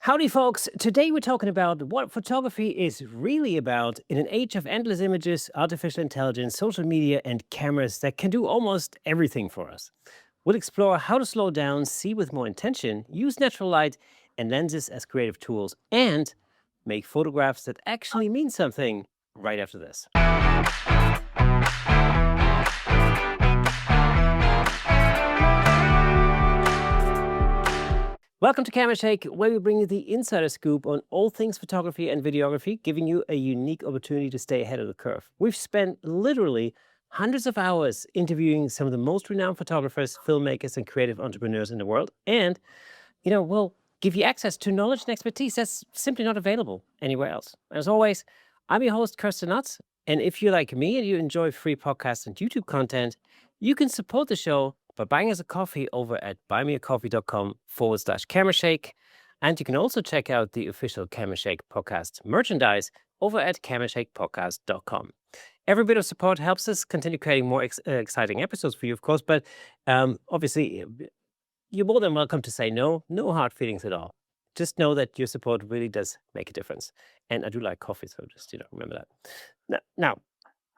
Howdy, folks. Today we're talking about what photography is really about in an age of endless images, artificial intelligence, social media, and cameras that can do almost everything for us. We'll explore how to slow down, see with more intention, use natural light and lenses as creative tools, and make photographs that actually mean something right after this. Welcome to Camera Shake, where we bring you the insider scoop on all things photography and videography, giving you a unique opportunity to stay ahead of the curve. We've spent literally hundreds of hours interviewing some of the most renowned photographers, filmmakers, and creative entrepreneurs in the world. And, we'll give you access to knowledge and expertise that's simply not available anywhere else. As always, I'm your host, Kersten Luts. And if you're like me and you enjoy free podcasts and YouTube content, you can support the show by buying us a coffee over at buymeacoffee.com/camerashake. And you can also check out the official Camera Shake podcast merchandise over at camerashakepodcast.com. Every bit of support helps us continue creating more exciting episodes for you, of course, but obviously, you're more than welcome to say no. No hard feelings at all. Just know that your support really does make a difference. And I do like coffee, so just, remember that. Now,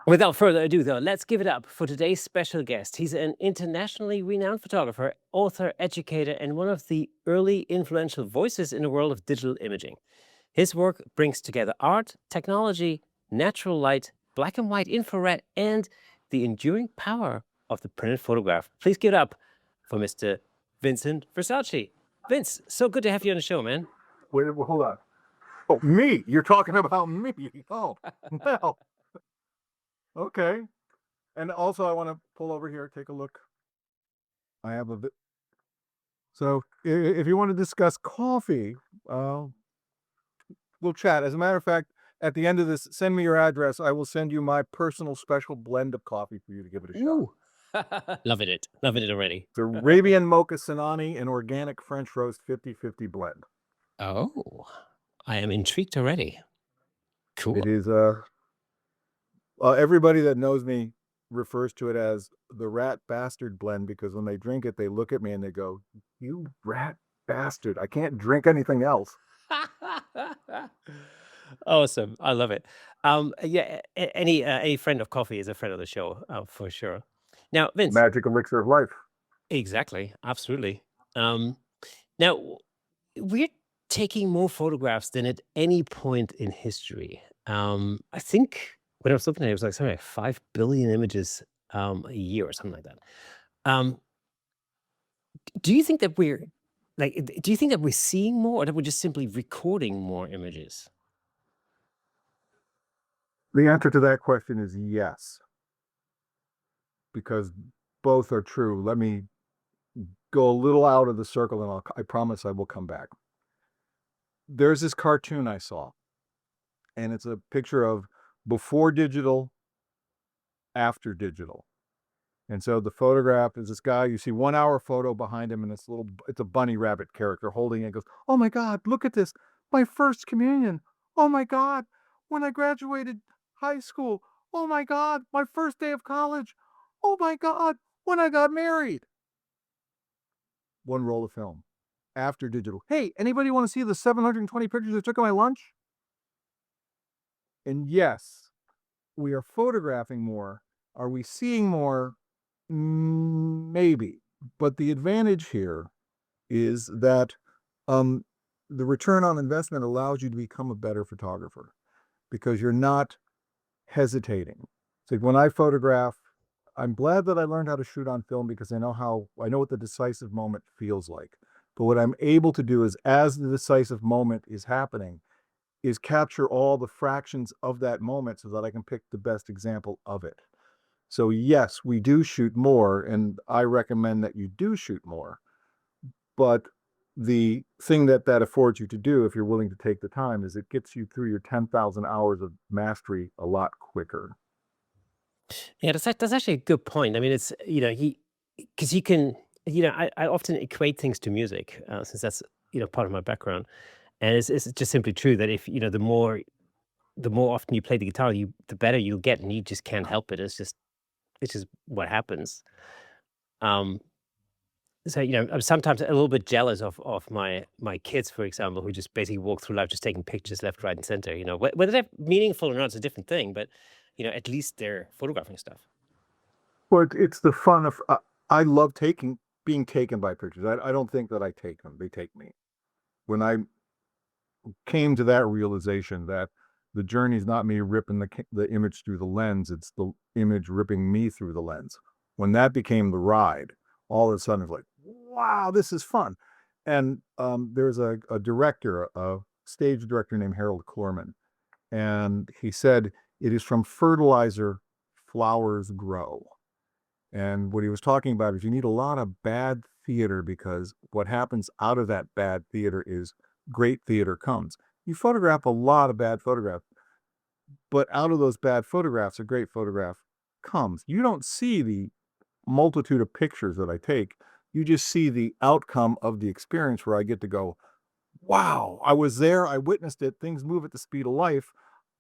without further ado, though, let's give it up for today's special guest. He's an internationally renowned photographer, author, educator, and one of the early influential voices in the world of digital imaging. His work brings together art, technology, natural light, black and white infrared, and the enduring power of the printed photograph. Please give it up for Mr. Vincent Versace. Vince, so good to have you on the show, man. Wait, hold on. Oh, me? You're talking about me? Oh, well. Okay. And also, I want to pull over here, take a look. I have a bit. So, if you want to discuss coffee, we'll chat. As a matter of fact, at the end of this, send me your address. I will send you my personal special blend of coffee for you to give it a shot. Ooh. Loving it already. It's Arabian Mocha Sinani and organic French roast 50-50 blend. Oh, I am intrigued already. Cool. It is, everybody that knows me refers to it as the rat bastard blend because when they drink it, they look at me and they go, "You rat bastard, I can't drink anything else." Awesome. I love it. Yeah, any friend of coffee is a friend of the show, for sure. Now, Vince. Magic elixir of life. Exactly. Absolutely. Now, we're taking more photographs than at any point in history. I think when I was looking at it, it was like something like 5 billion images a year or something like that. Do you think that we're seeing more or that we're just simply recording more images? The answer to that question is yes, because both are true. Let me go a little out of the circle and I promise I will come back. There's this cartoon I saw, and it's a picture of before digital, after digital. And so the photograph is this guy, you see 1 hour photo behind him, and it's a bunny rabbit character holding it and goes, "Oh my God, look at this. My first communion. Oh my God, when I graduated high school. Oh my God, my first day of college. Oh my God, when I got married." One roll of film. After digital. "Hey, anybody want to see the 720 pictures I took of my lunch?" And yes, we are photographing more. Are we seeing more? Maybe. But the advantage here is that the return on investment allows you to become a better photographer because you're not hesitating. It's like when I photograph, I'm glad that I learned how to shoot on film because I know what the decisive moment feels like. But what I'm able to do is, as the decisive moment is happening, is capture all the fractions of that moment so that I can pick the best example of it. So yes, we do shoot more, and I recommend that you do shoot more. But the thing that affords you to do, if you're willing to take the time, is it gets you through your 10,000 hours of mastery a lot quicker. Yeah, that's actually a good point. I mean, it's, because you can, I often equate things to music, since that's, part of my background. And it's just simply true that if, the more often you play the guitar, the better you'll get, and you just can't help it. It's just what happens. So, I'm sometimes a little bit jealous of my kids, for example, who just basically walk through life just taking pictures left, right, and center. Whether they're meaningful or not is a different thing, but at least they're photographing stuff. Well, it's the fun of I love being taken by pictures. I don't think that I take them; they take me. When I came to that realization that the journey is not me ripping the image through the lens; it's the image ripping me through the lens. When that became the ride, all of a sudden it's like, wow, this is fun. And there's a director, a stage director named Harold Klorman, and he said it is from fertilizer flowers grow. And what he was talking about is you need a lot of bad theater because what happens out of that bad theater is great theater comes. You photograph a lot of bad photographs, but out of those bad photographs, a great photograph comes. You don't see the multitude of pictures that I take. You just see the outcome of the experience where I get to go, wow, I was there, I witnessed it, things move at the speed of life.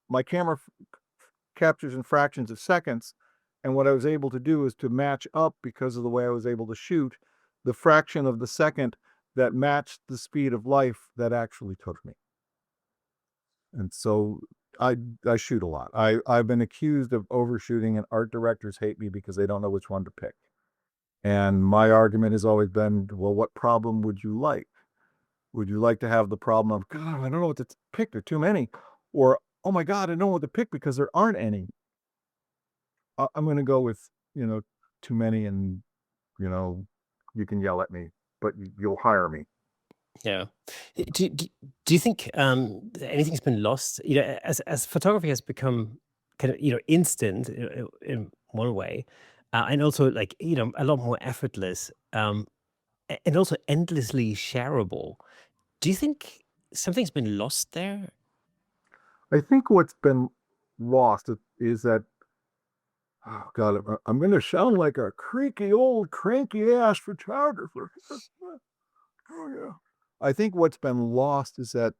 My camera captures in fractions of seconds. And what I was able to do is to match up, because of the way I was able to shoot, the fraction of the second that matched the speed of life that actually took me. And so I I shoot a lot. I've been accused of overshooting, and art directors hate me because they don't know which one to pick. And my argument has always been, well, what problem would you like? Would you like to have the problem of, God, I don't know what to pick, there are too many, or oh my God, I don't know what to pick because there aren't any. I'm going to go with, too many, and you know, you can yell at me, but you'll hire me. Yeah. Do you think anything's been lost? As photography has become kind of instant in one way, and also like a lot more effortless, and also endlessly shareable. Do you think something's been lost there? I think what's been lost is that, oh God, I'm going to sound like a creaky old cranky ass photographer. Oh yeah. I think what's been lost is that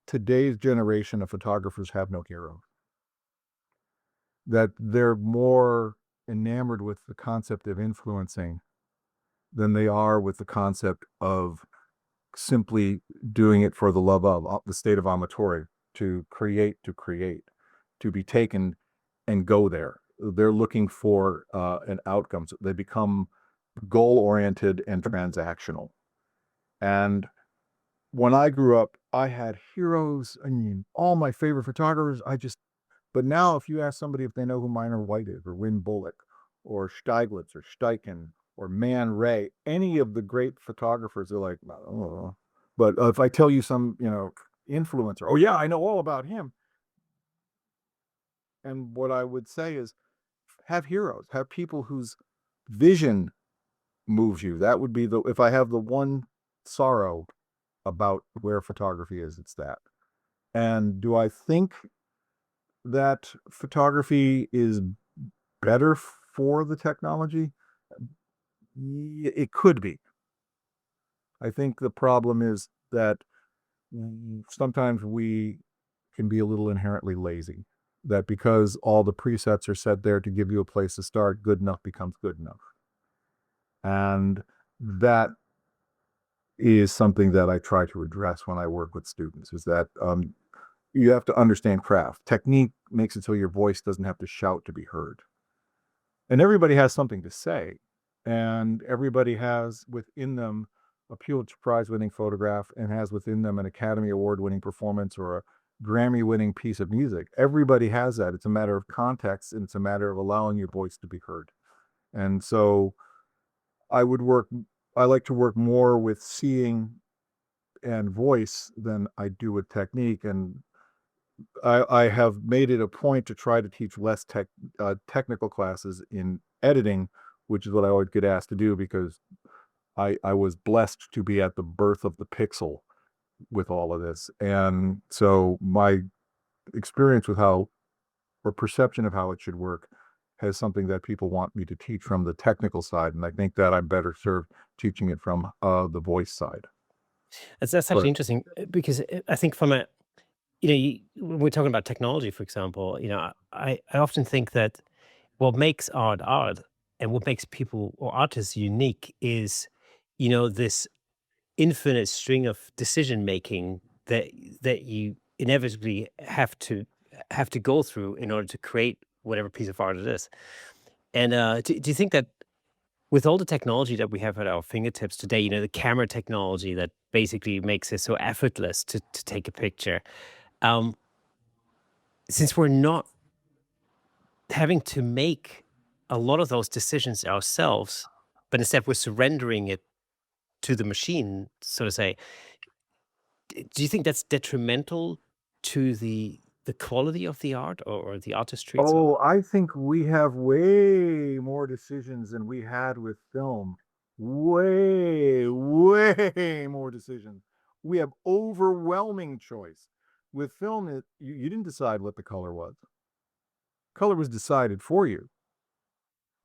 today's generation of photographers have no hero. That they're more enamored with the concept of influencing than they are with the concept of simply doing it for the love of the state of amateur, to create, to be taken and go there. They're looking for an outcome. So they become goal oriented and transactional. And when I grew up, I had heroes. I mean, all my favorite photographers. But now if you ask somebody if they know who Minor White is, or Win Bullock, or Steiglitz, or Steichen, or Man Ray, any of the great photographers, they're like, oh. But if I tell you some, influencer, oh yeah, I know all about him. And what I would say is have heroes, have people whose vision moves you. That would be if I have the one sorrow about where photography is, it's that. And do I think that photography is better for the technology? It could be. I think the problem is that sometimes we can be a little inherently lazy. That because all the presets are set there to give you a place to start, good enough becomes good enough. And that is something that I try to address when I work with students, is that you have to understand craft. Technique makes it so your voice doesn't have to shout to be heard. And everybody has something to say, and everybody has within them a Pulitzer Prize winning photograph, and has within them an Academy Award winning performance or a Grammy winning piece of music. Everybody has that. It's a matter of context, and it's a matter of allowing your voice to be heard. And so I would work, I like to work more with seeing and voice than I do with technique. And I have made it a point to try to teach less technical classes in editing, which is what I always get asked to do, because I was blessed to be at the birth of the pixel with all of this. And so my experience with how, or perception of how it should work, has something that people want me to teach from the technical side. And I think that I'm better served teaching it from the voice side. That's But actually interesting because I think from a when we're talking about technology, for example, I often think that what makes art art and what makes people or artists unique is this infinite string of decision making that you inevitably have to go through in order to create whatever piece of art it is. And do you think that with all the technology that we have at our fingertips today, the camera technology that basically makes it so effortless to take a picture, um, since we're not having to make a lot of those decisions ourselves, but instead we're surrendering it to the machine, so to say, do you think that's detrimental to the quality of the art or the artistry itself? Oh, I think we have way more decisions than we had with film. Way, way more decisions. We have overwhelming choice. With film, you didn't decide what the color was. Color was decided for you.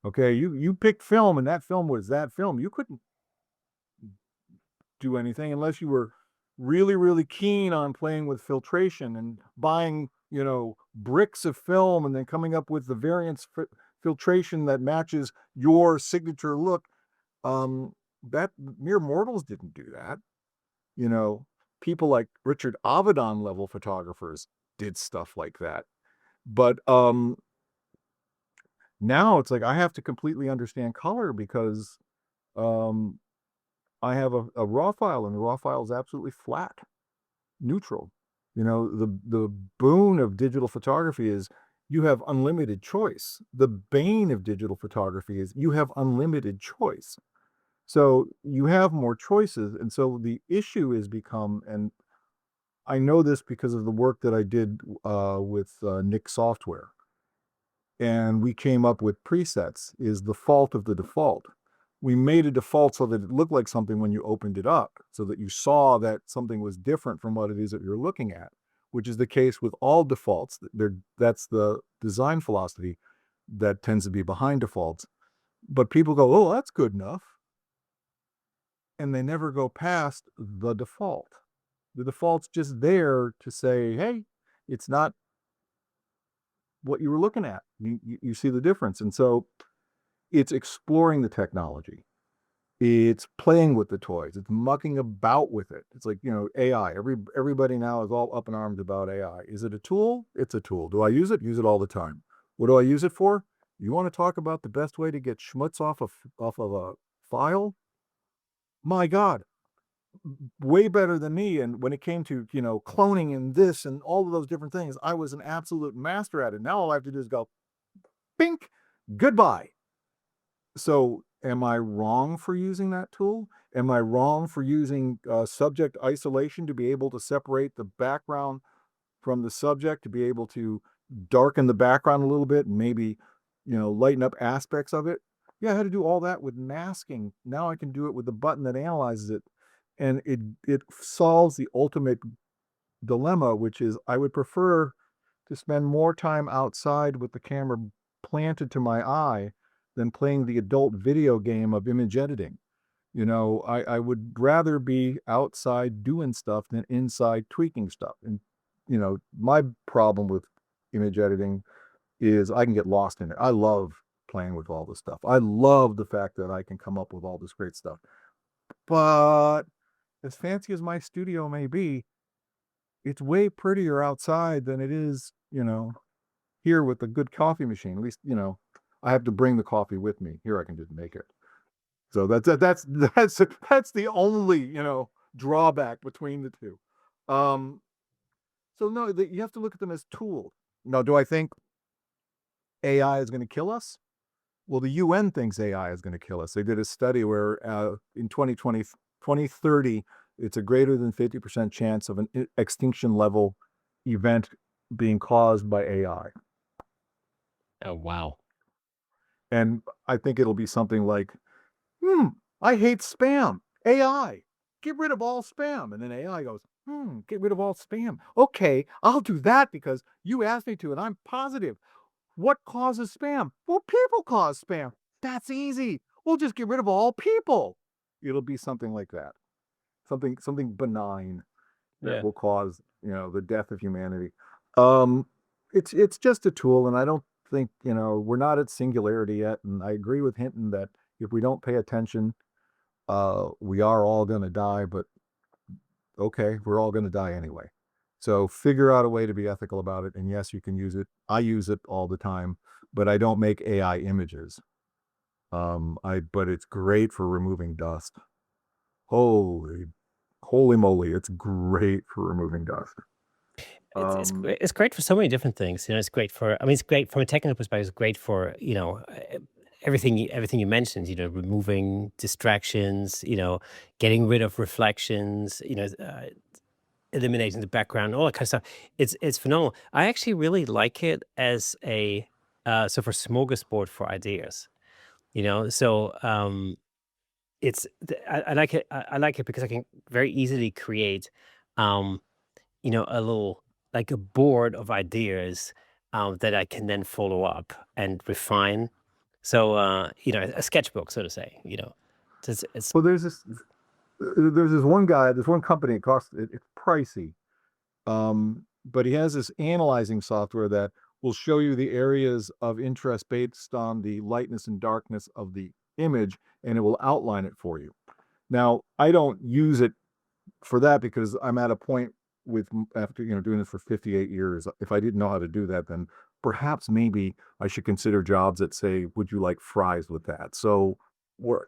Okay, you picked film, and that film was that film. You couldn't do anything unless you were really, really keen on playing with filtration and buying, bricks of film and then coming up with the variance filtration that matches your signature look. That mere mortals didn't do that. You know, People like Richard Avedon level photographers did stuff like that. But now it's like I have to completely understand color because um, I have a raw file, and the raw file is absolutely flat, neutral. The boon of digital photography is you have unlimited choice. The bane of digital photography is you have unlimited choice. So you have more choices. And so the issue is become, and I know this because of the work that I did with Nik software. And we came up with presets, is the fault of the default. We made a default so that it looked like something when you opened it up, so that you saw that something was different from what it is that you're looking at, which is the case with all defaults. That's the design philosophy that tends to be behind defaults. But people go, oh, that's good enough. And they never go past the default. The default's just there to say, hey, it's not what you were looking at. You see the difference. And so it's exploring the technology. It's playing with the toys. It's mucking about with it. It's like, AI. Everybody now is all up in arms about AI. Is it a tool? It's a tool. Do I use it? Use it all the time. What do I use it for? You want to talk about the best way to get schmutz off of a file? My God, way better than me. And when it came to, cloning and this and all of those different things, I was an absolute master at it. Now all I have to do is go, bink, goodbye. So am I wrong for using that tool? Am I wrong for using subject isolation to be able to separate the background from the subject, to be able to darken the background a little bit and maybe, lighten up aspects of it? Yeah, I had to do all that with masking. Now I can do it with the button that analyzes it. And it solves the ultimate dilemma, which is I would prefer to spend more time outside with the camera planted to my eye than playing the adult video game of image editing. I would rather be outside doing stuff than inside tweaking stuff. And, my problem with image editing is I can get lost in it. I love playing with all this stuff. I love the fact that I can come up with all this great stuff. But as fancy as my studio may be, it's way prettier outside than it is, here with a good coffee machine. At least, I have to bring the coffee with me. Here I can just make it. So that's the only, drawback between the two. So no, you have to look at them as tools. Now, do I think AI is going to kill us? Well, the UN thinks AI is going to kill us. They did a study where in 2030, it's a greater than 50% chance of an extinction level event being caused by AI. Oh, wow. And I think it'll be something like, I hate spam. AI, get rid of all spam. And then AI goes, get rid of all spam. Okay, I'll do that because you asked me to, and I'm positive. What causes spam? Well, people cause spam. That's easy. We'll just get rid of all people. It'll be something like that. Something benign that Yeah. will cause, the death of humanity. Um, it's just a tool, and I don't think, we're not at singularity yet. And I agree with Hinton that if we don't pay attention, We are all going to die, but okay, we're all going to die anyway. So figure out a way to be ethical about it. And yes, you can use it. I use it all the time, but I don't make AI images. But it's great for removing dust. Holy, holy moly, it's great for removing dust. It's great for so many different things. You know, it's great for. I mean, it's great from a technical perspective. It's great for everything you mentioned. You know, removing distractions. You know, getting rid of reflections. You know, eliminating the background, all that kind of stuff. It's phenomenal. I actually really like it as a so for smorgasbord for ideas. You know, so I like it. I like it because I can very easily create, um, you know, a little like a board of ideas that I can then follow up and refine. So you know, a sketchbook, so to say. You know, it's Well, there's this one guy, this one company. It's pricey, but he has this analyzing software that will show you the areas of interest based on the lightness and darkness of the image, and it will outline it for you. Now, I don't use it for that because I'm at a point with after doing this for 58 years. If I didn't know how to do that, then perhaps maybe I should consider jobs that say, "Would you like fries with that?" So, we're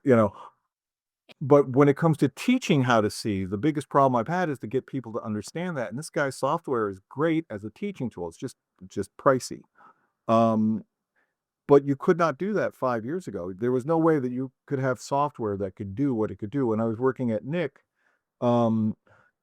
but when it comes to teaching how to see, the biggest problem I've had is to get people to understand that. And this guy's software is great as a teaching tool. It's just pricey. Um, but you could not do that 5 years ago. There was no way that you could have software that could do what it could do. When I was working at Nick, um,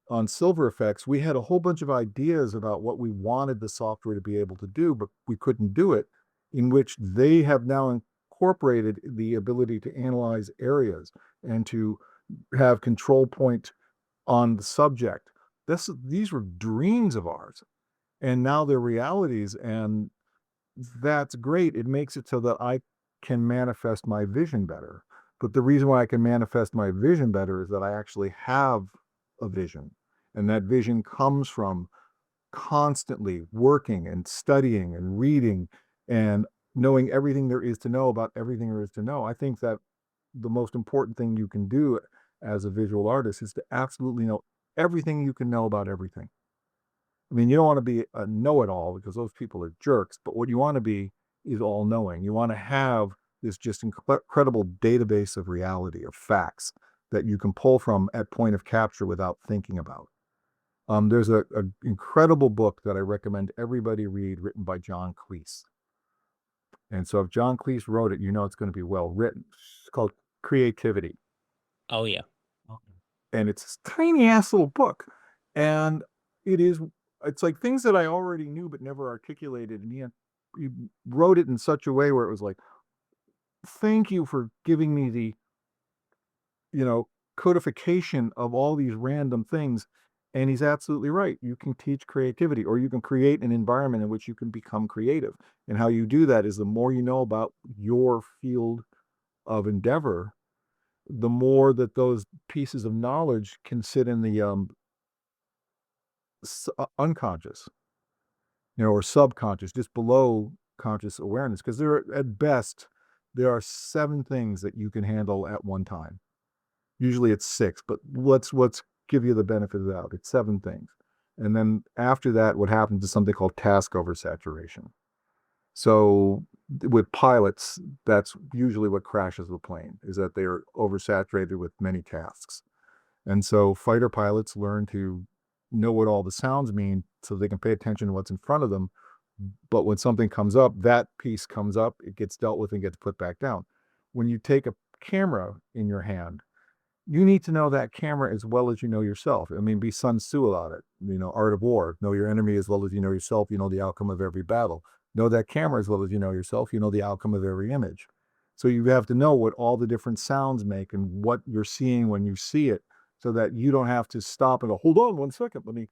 on Silver Effects, we had a whole bunch of ideas about what we wanted the software to be able to do, but we couldn't do it, in which they have now incorporated the ability to analyze areas and to have control point on the subject. These were dreams of ours, and now they're realities, and that's great. It makes it so that I can manifest my vision better. But the reason why I can manifest my vision better is that I actually have a vision. And that vision comes from constantly working and studying and reading and knowing everything there is to know about everything there is to know. I think that the most important thing you can do as a visual artist is to absolutely know everything you can know about everything. I mean, you don't want to be a know-it-all because those people are jerks, but what you want to be is all-knowing. You want to have this just incredible database of reality, of facts that you can pull from at point of capture without thinking about. There's a incredible book that I recommend everybody read, written by John Cleese. And so if John Cleese wrote it, you know it's going to be well written. It's called Creativity. oh yeah. And it's this tiny ass little book. And it is, it's like things that I already knew but never articulated. And he wrote it in such a way where it was like, thank you for giving me the, you know, codification of all these random things. And he's absolutely right. You can teach creativity, or you can create an environment in which you can become creative. And how you do that is the more you know about your field of endeavor, the more that those pieces of knowledge can sit in the unconscious, or subconscious, just below conscious awareness. Because at best, there are 7 things that you can handle at one time. Usually it's 6, but let's give you the benefit of the doubt. It's 7 things. And then after that, what happens is something called task oversaturation. So with pilots, that's usually what crashes the plane, is that they're oversaturated with many tasks. And so fighter pilots learn to know what all the sounds mean so they can pay attention to what's in front of them. But when something comes up, that piece comes up, it gets dealt with and gets put back down. When you take a camera in your hand, you need to know that camera as well as you know yourself. I mean, be Sun Tzu about it. Art of War. Know your enemy as well as you know yourself. You know the outcome of every battle. Know that camera as well as you know yourself. You know the outcome of every image. So you have to know what all the different sounds make and what you're seeing when you see it, so that you don't have to stop and go, hold on 1 second,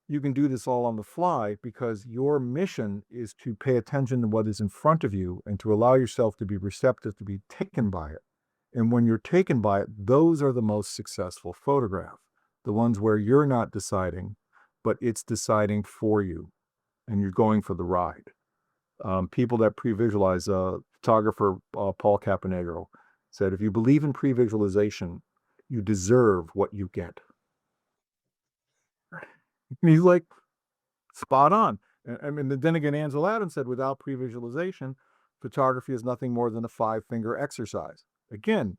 you can do this all on the fly, because your mission is to pay attention to what is in front of you and to allow yourself to be receptive, to be taken by it. And when you're taken by it, those are the most successful photographs, the ones where you're not deciding, but it's deciding for you and you're going for the ride. People that pre-visualize, photographer Paul Caponegro, said, if you believe in pre-visualization, you deserve what you get. And he's like, spot on. I mean, then again, Ansel Adams said, without pre-visualization, photography is nothing more than a 5-finger exercise. Again,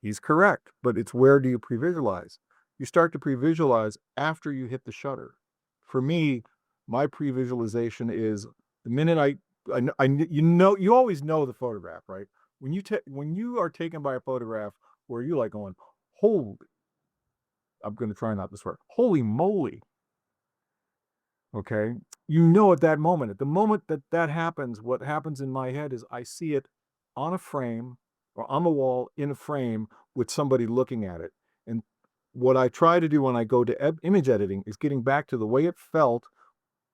he's correct, but it's where do you pre-visualize? You start to pre-visualize after you hit the shutter. For me, my pre-visualization is the minute you always know the photograph, right? When you are taken by a photograph where you like going, holy, I'm going to try not to swear, holy moly. Okay. You know, at the moment that happens, what happens in my head is I see it on a frame or on the wall in a frame with somebody looking at it. And what I try to do when I go to image editing is getting back to the way it felt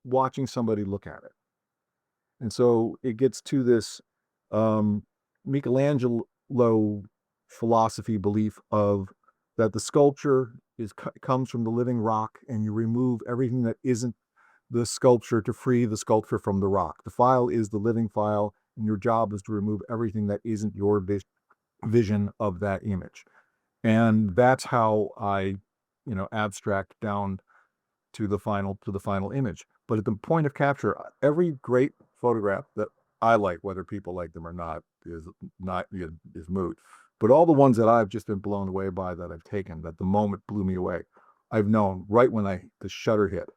watching somebody look at it. And so it gets to this Michelangelo philosophy belief of that the sculpture comes from the living rock, and you remove everything that isn't the sculpture to free the sculpture from the rock. The file is the living file, and your job is to remove everything that isn't your vision of that image. And that's how I, abstract down to the final image. But at the point of capture, every great photograph that I like, whether people like them or not, is moot. But all the ones that I've just been blown away by that I've taken, that the moment blew me away, I've known right when the shutter hit,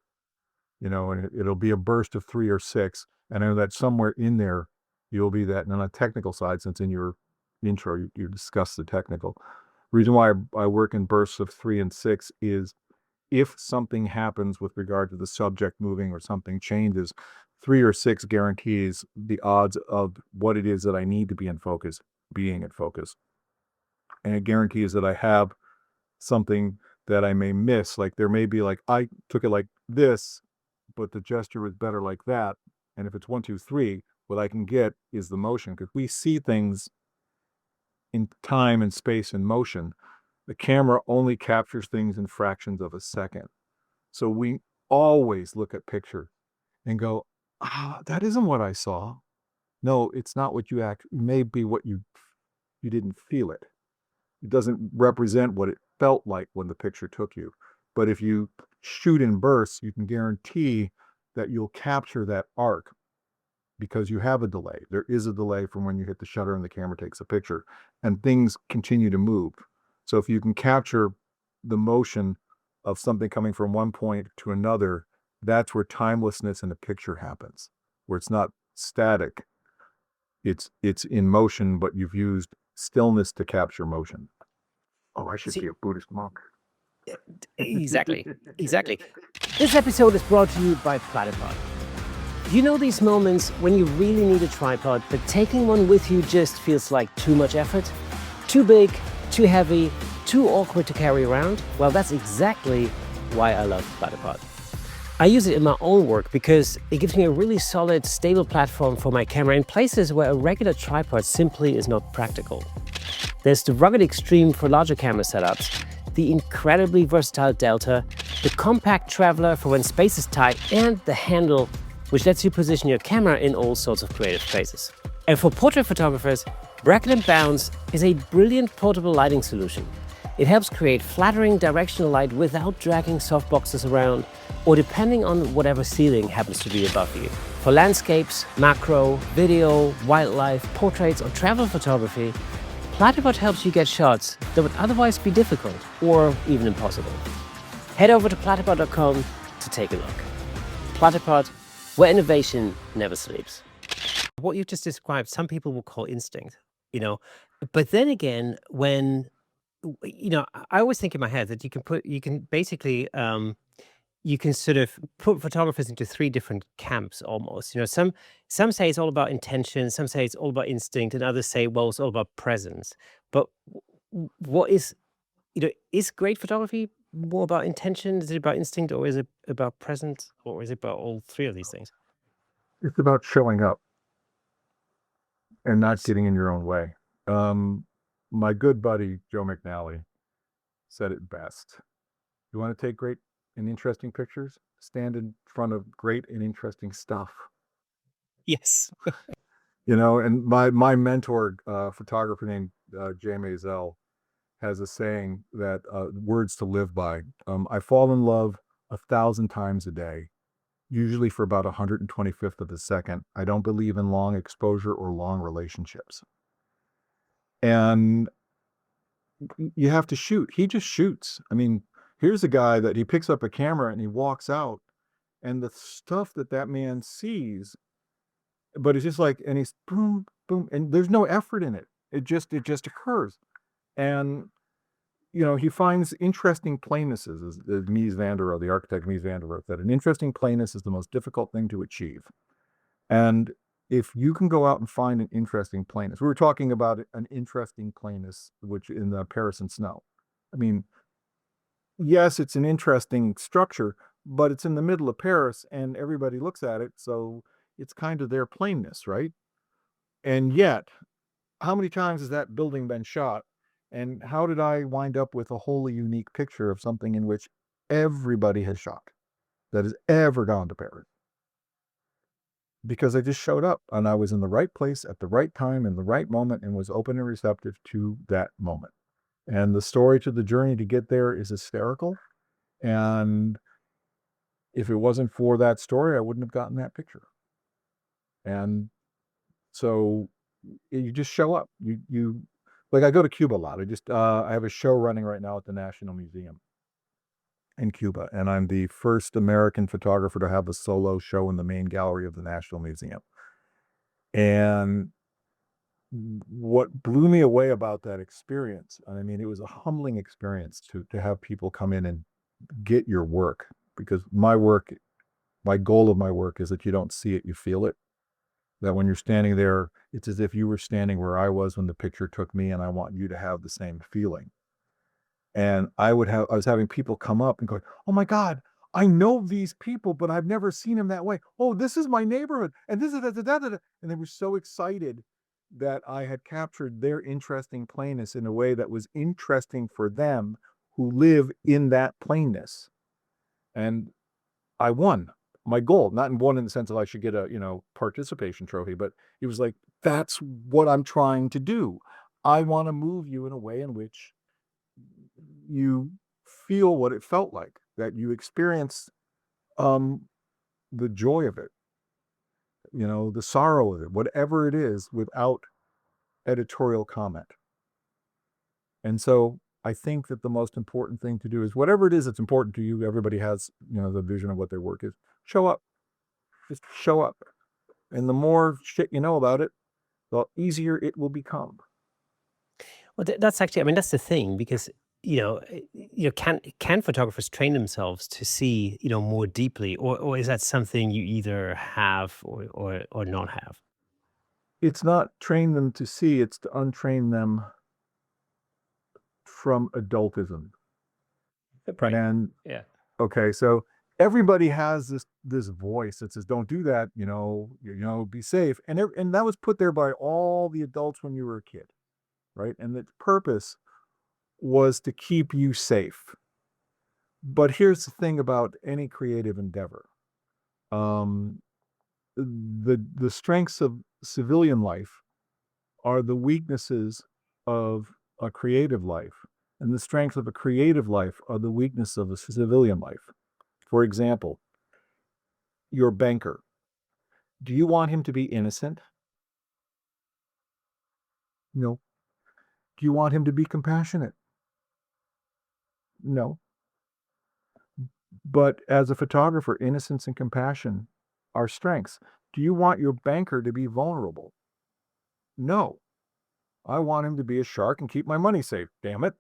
and it'll be a burst of 3 or 6. And I know that somewhere in there, you'll be that. And on a technical side, since in your intro, you discussed the technical. Reason why I work in bursts of 3 and 6 is if something happens with regard to the subject moving or something changes, 3 or 6 guarantees the odds of what it is that I need to be in focus being in focus. And it guarantees that I have something that I may miss. Like there may be I took it like this, but the gesture was better like that. And if it's 1, 2, 3, what I can get is the motion, because we see things in time and space and motion. The camera only captures things in fractions of a second. So we always look at picture and go, that isn't what I saw. No, it's not what you may be what you didn't feel it. It doesn't represent what it felt like when the picture took you. But if you shoot in bursts, you can guarantee that you'll capture that arc because you have a delay. There is a delay from when you hit the shutter and the camera takes a picture, and things continue to move. So if you can capture the motion of something coming from one point to another, that's where timelessness in a picture happens, where it's not static. It's in motion, but you've used stillness to capture motion. Oh, I should be a Buddhist monk. Exactly. This episode is brought to you by Platypod. You know these moments when you really need a tripod, but taking one with you just feels like too much effort? Too big, too heavy, too awkward to carry around? Well, that's exactly why I love Platypod. I use it in my own work because it gives me a really solid, stable platform for my camera in places where a regular tripod simply is not practical. There's the rugged extreme for larger camera setups, the incredibly versatile Delta, the compact traveler for when space is tight, and the handle, which lets you position your camera in all sorts of creative places. And for portrait photographers, Bracket & Bounce is a brilliant portable lighting solution. It helps create flattering directional light without dragging softboxes around, or depending on whatever ceiling happens to be above you. For landscapes, macro, video, wildlife, portraits, or travel photography, Platypod helps you get shots that would otherwise be difficult or even impossible. Head over to platypod.com to take a look. Platypod, where innovation never sleeps. What you just described, some people will call instinct, but then again, when, I always think in my head that you can basically, you can sort of put photographers into 3 different camps almost. Some say it's all about intention, some say it's all about instinct, and others say, well, it's all about presence. But what is great photography more about intention? Is it about instinct, or is it about presence, or is it about all 3 of these things? It's about showing up and not getting in your own way. My good buddy, Joe McNally, said it best. You want to take great and interesting pictures? Stand in front of great and interesting stuff. Yes. And my mentor, photographer named Jay Maisel, has a saying that words to live by. I fall in love 1,000 times a day, usually for about 125th of a second. I don't believe in long exposure or long relationships. And you have to shoot. He just shoots. I mean, here's a guy that he picks up a camera and he walks out, and the stuff that that man sees, but it's just like, and he's boom, boom, and there's no effort in it. It just occurs. And he finds interesting planenesses, as Mies van der Rohe, the architect Mies van der Rohe said, an interesting plainness is the most difficult thing to achieve. And if you can go out and find an interesting plainness, we were talking about an interesting plainness, which in the Paris and Snow. I mean, yes, it's an interesting structure, but it's in the middle of Paris and everybody looks at it. So it's kind of their plainness, right? And yet, how many times has that building been shot? And how did I wind up with a wholly unique picture of something in which everybody has shot that has ever gone to Paris? Because I just showed up and I was in the right place at the right time in the right moment and was open and receptive to that moment. And the story to the journey to get there is hysterical. And if it wasn't for that story, I wouldn't have gotten that picture. And so you just show up. You like, I go to Cuba a lot. I have a show running right now at the National Museum in Cuba, and I'm the first American photographer to have a solo show in the main gallery of the National Museum. And what blew me away about that experience, I mean, it was a humbling experience to have people come in and get your work, because my goal of my work is that you don't see it, you feel it. That when you're standing there, it's as if you were standing where I was when the picture took me, and I want you to have the same feeling. And I was having people come up and go, "Oh my God, I know these people, but I've never seen them that way. Oh, this is my neighborhood, and this is da, da, da, da, da." And they were so excited that I had captured their interesting plainness in a way that was interesting for them who live in that plainness. And I won my goal, not in one in the sense of I should get a, participation trophy, but it was like, that's what I'm trying to do. I want to move you in a way in which you feel what it felt like, that you experience um, the joy of it, the sorrow of it, whatever it is, without editorial comment. And so I think that the most important thing to do is whatever it is that's important to you, everybody has, the vision of what their work is. Show up. Just show up. And the more shit you know about it, the easier it will become. Well, that's actually, I mean, that's the thing because can photographers train themselves to see more deeply, or is that something you either have or not have? It's not train them to see, it's to untrain them from adultism. Right. And Yeah. okay, so everybody has this voice that says, "Don't do that," be safe. And that was put there by all the adults when you were a kid, right? And the purpose was to keep you safe. But here's the thing about any creative endeavor. Um, the strengths of civilian life are the weaknesses of a creative life, and the strengths of a creative life are the weakness of a civilian life. For example, your banker. Do you want him to be innocent? No. Do you want him to be compassionate? No. But as a photographer, innocence and compassion are strengths. Do you want your banker to be vulnerable? No. I want him to be a shark and keep my money safe, damn it.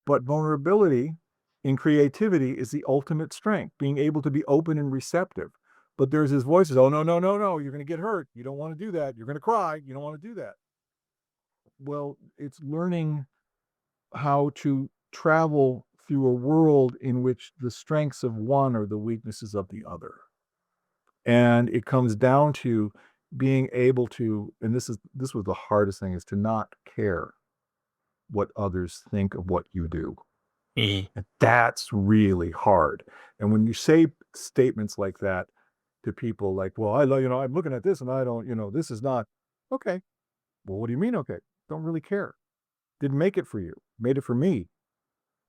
But vulnerability in creativity is the ultimate strength, being able to be open and receptive. But there's his voices, "Oh, no, no, no, no, you're going to get hurt. You don't want to do that. You're going to cry. You don't want to do that." Well, it's learning how to travel through a world in which the strengths of one are the weaknesses of the other. And it comes down to being able to, and this was the hardest thing, is to not care what others think of what you do. Mhm. And that's really hard. And when you say statements like that to people, like, "Well, I'm looking at this and I don't, this is not okay." Well, what do you mean? Okay. Don't really care. Didn't make it for you, made it for me.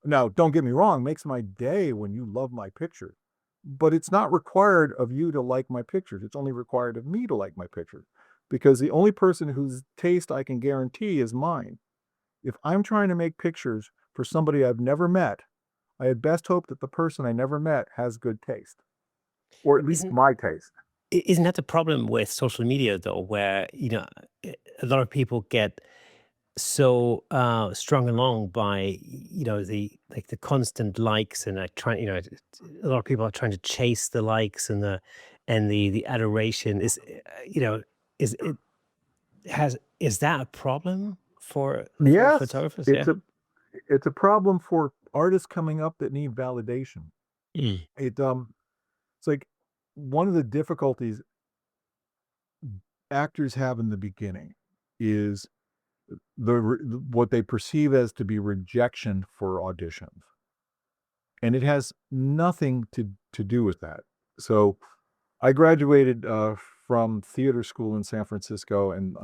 Now, don't get me wrong, makes my day when you love my picture, but it's not required of you to like my pictures. It's only required of me to like my picture, because the only person whose taste I can guarantee is mine. If I'm trying to make pictures for somebody I've never met, I at best hope that the person I never met has good taste, or at least Isn't my taste. isn't that the problem with social media though, where a lot of people get so strung along by the constant likes and trying a lot of people are trying to chase the likes and the adoration is is it has is that a problem for Yes, photographers? Yeah. it's a problem for artists coming up that need validation. Mm. It it's like one of the difficulties actors have in the beginning is what they perceive as to be rejection for auditions, and it has nothing to do with that. So I graduated from theater school in San Francisco and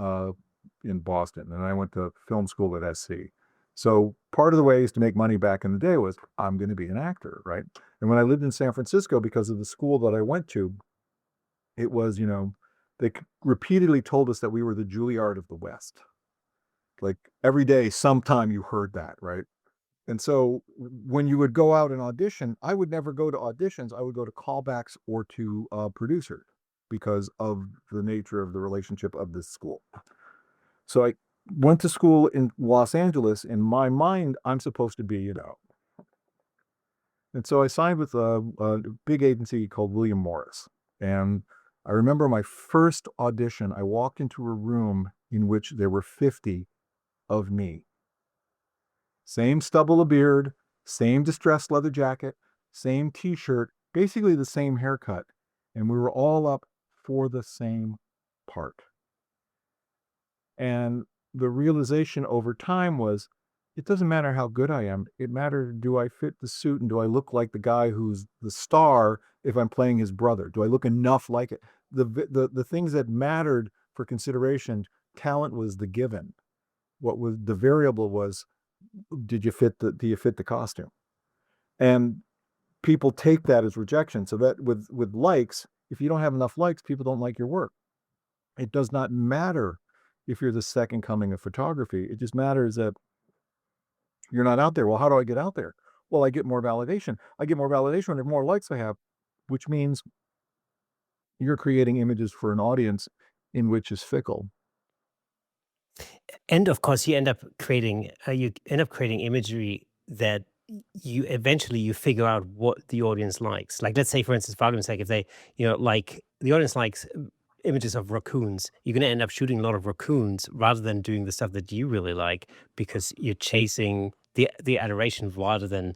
in Boston, and I went to film school at SC. So part of the ways to make money back in the day was I'm going to be an actor, right? And when I lived in San Francisco, because of the school that I went to, it was, they repeatedly told us that we were the Juilliard of the West. Like every day, sometime you heard that, right? And so when you would go out and audition, I would never go to auditions. I would go to callbacks or to producers because of the nature of the relationship of this school. So I went to school in Los Angeles. In my mind, I'm supposed to be, And so I signed with a big agency called William Morris. And I remember my first audition, I walked into a room in which there were 50 of me. Same stubble of beard, same distressed leather jacket, same t-shirt, basically the same haircut. And we were all up for the same part. And the realization over time was, it doesn't matter how good I am. It matters, do I fit the suit and do I look like the guy who's the star if I'm playing his brother? Do I look enough like it? The things that mattered for consideration, talent was the given. What was the variable was, do you fit the costume? And people take that as rejection. So that with likes, if you don't have enough likes, people don't like your work. It does not matter if you're the second coming of photography. It just matters that you're not out there. Well, how do I get out there? Well, I get more validation. I get more validation when the more likes I have, which means you're creating images for an audience in which is fickle. And of course, you end up creating imagery that you eventually you figure out what the audience likes. Like, let's say, for instance, for argument's sake, if they, like the audience likes images of raccoons, you're going to end up shooting a lot of raccoons rather than doing the stuff that you really like because you're chasing the adoration rather than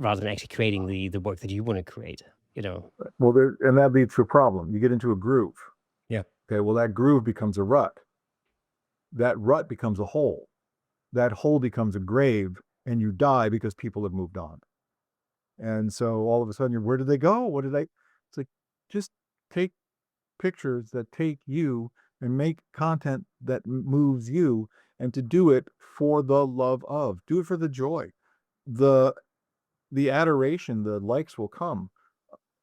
actually creating the work that you want to create. You know. Well, and that leads to a problem. You get into a groove. Yeah. Okay. Well, that groove becomes a rut. That rut becomes a hole. That hole becomes a grave, and you die because people have moved on. And so all of a sudden, where did they go? What did they? It's like, just take pictures that take you and make content that moves you, and to do it for the love of, do it for the joy, the the adoration, the likes will come.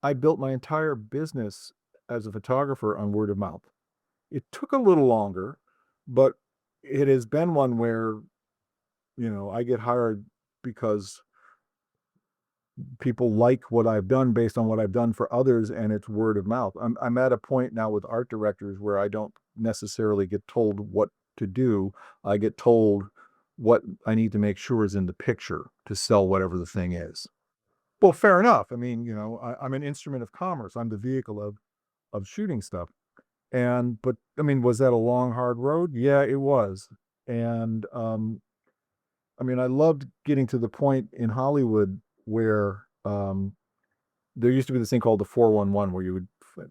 I built my entire business as a photographer on word of mouth. It took a little longer, but it has been one where, I get hired because people like what I've done based on what I've done for others, and it's word of mouth. I'm at a point now with art directors where I don't necessarily get told what to do. I get told what I need to make sure is in the picture to sell whatever the thing is. Well, fair enough. I mean, I'm an instrument of commerce. I'm the vehicle of shooting stuff. But I mean, was that a long, hard road? Yeah, it was. And I mean, I loved getting to the point in Hollywood where there used to be this thing called the 411 where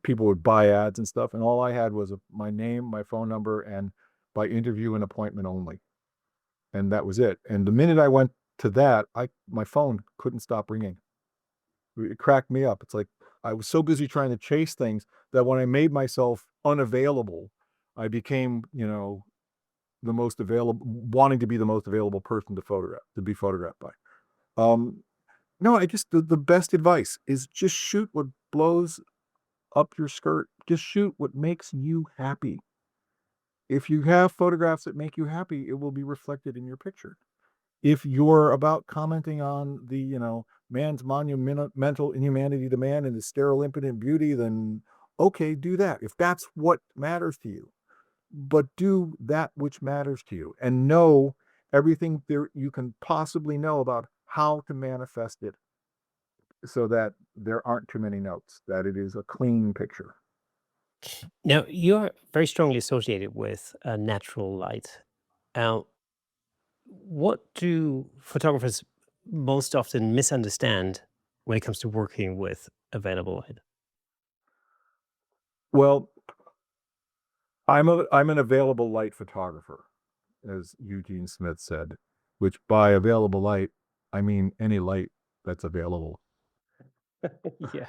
people would buy ads and stuff, and all I had was my name, my phone number, and by interview and appointment only. And that was it. And the minute I went to that, my phone couldn't stop ringing. It cracked me up. It's like I was so busy trying to chase things that when I made myself unavailable, I became, the most available, wanting to be the most available person to be photographed by. No, the best advice is just shoot what blows up your skirt. Just shoot what makes you happy. If you have photographs that make you happy, it will be reflected in your picture. If you're about commenting on the, man's monumental inhumanity to man and his sterile impotent beauty, then okay, do that. If that's what matters to you, but do that which matters to you and know everything there you can possibly know about how to manifest it so that there aren't too many notes, that it is a clean picture. Now, you're very strongly associated with natural light. Uh, what do photographers most often misunderstand when it comes to working with available light? Well, I'm an available light photographer, as Eugene Smith said, which by available light, I mean any light that's available. Yeah.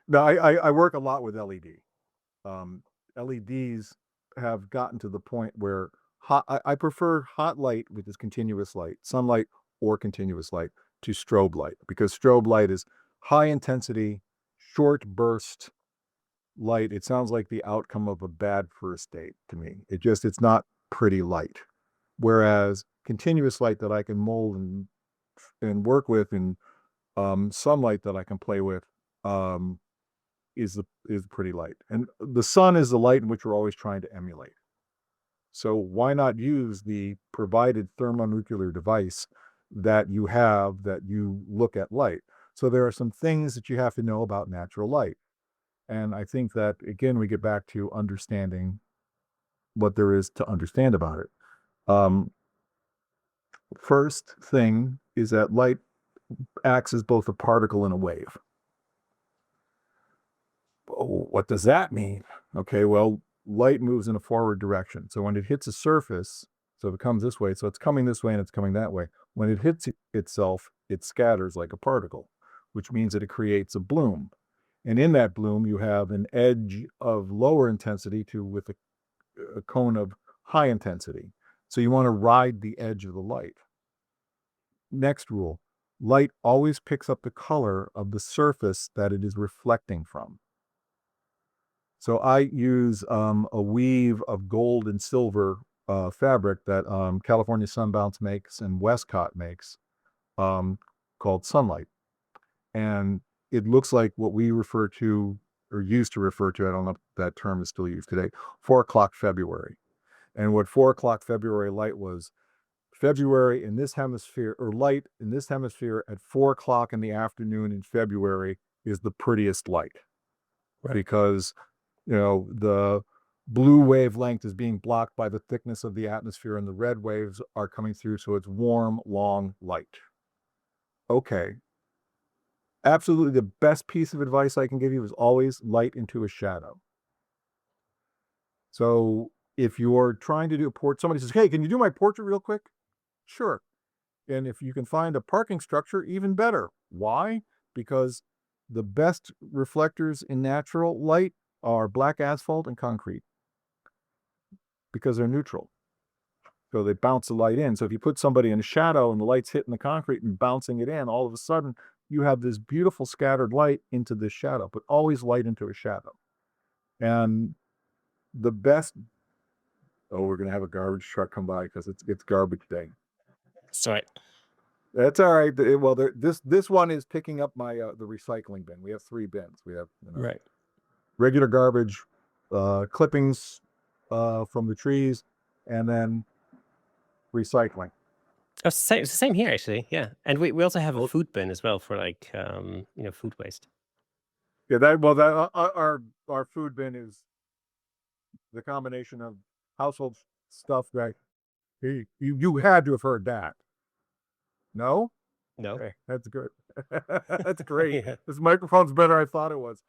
No, I work a lot with LED. LEDs have gotten to the point where I prefer hot light, which is continuous light, sunlight or continuous light, to strobe light, because strobe light is high intensity, short burst light. It sounds like the outcome of a bad first date to me. It's not pretty light. Whereas continuous light that I can mold and work with, and sunlight that I can play with, um, is pretty light. And the sun is the light in which we're always trying to emulate. So why not use the provided thermonuclear device that you have that you look at light? So there are some things that you have to know about natural light. And I think that, again, we get back to understanding what there is to understand about it. Um, First thing is that light acts as both a particle and a wave. Oh, what does that mean? Okay, well, light moves in a forward direction. So when it hits a surface, so if it comes this way, so it's coming this way and it's coming that way. When it hits itself, it scatters like a particle, which means that it creates a bloom. And in that bloom, you have an edge of lower intensity with a cone of high intensity. So you want to ride the edge of the light. Next rule, light always picks up the color of the surface that it is reflecting from. So I use a weave of gold and silver fabric that California Sunbounce makes and Westcott makes, called Sunlight. And it looks like what we refer to, or used to refer to, I don't know if that term is still used today, 4 o'clock February. And what 4 o'clock February light was, February in this hemisphere, or light in this hemisphere at 4 o'clock in the afternoon in February, is the prettiest light. Right. Because the blue wavelength is being blocked by the thickness of the atmosphere and the red waves are coming through. So it's warm, long light. Okay. Absolutely. The best piece of advice I can give you is always light into a shadow. So if you're trying to do a portrait, somebody says, hey, can you do my portrait real quick? Sure. And if you can find a parking structure, even better. Why? Because the best reflectors in natural light are black asphalt and concrete, because they're neutral. So they bounce the light in. So if you put somebody in a shadow and the light's hitting the concrete and bouncing it in, all of a sudden you have this beautiful scattered light into this shadow, but always light into a shadow. And the best, we're going to have a garbage truck come by because it's garbage day. Sorry. That's all right. Well, this one is picking up my the recycling bin. We have 3 bins. We have Right. regular garbage, clippings from the trees, and then recycling. Oh, it's the same here, actually. Yeah. And we also have a food bin as well for like, food waste. Yeah, that our food bin is the combination of household stuff that you had to have heard that. No? No. Okay, that's good. That's great. Yeah. This microphone's better I thought it was.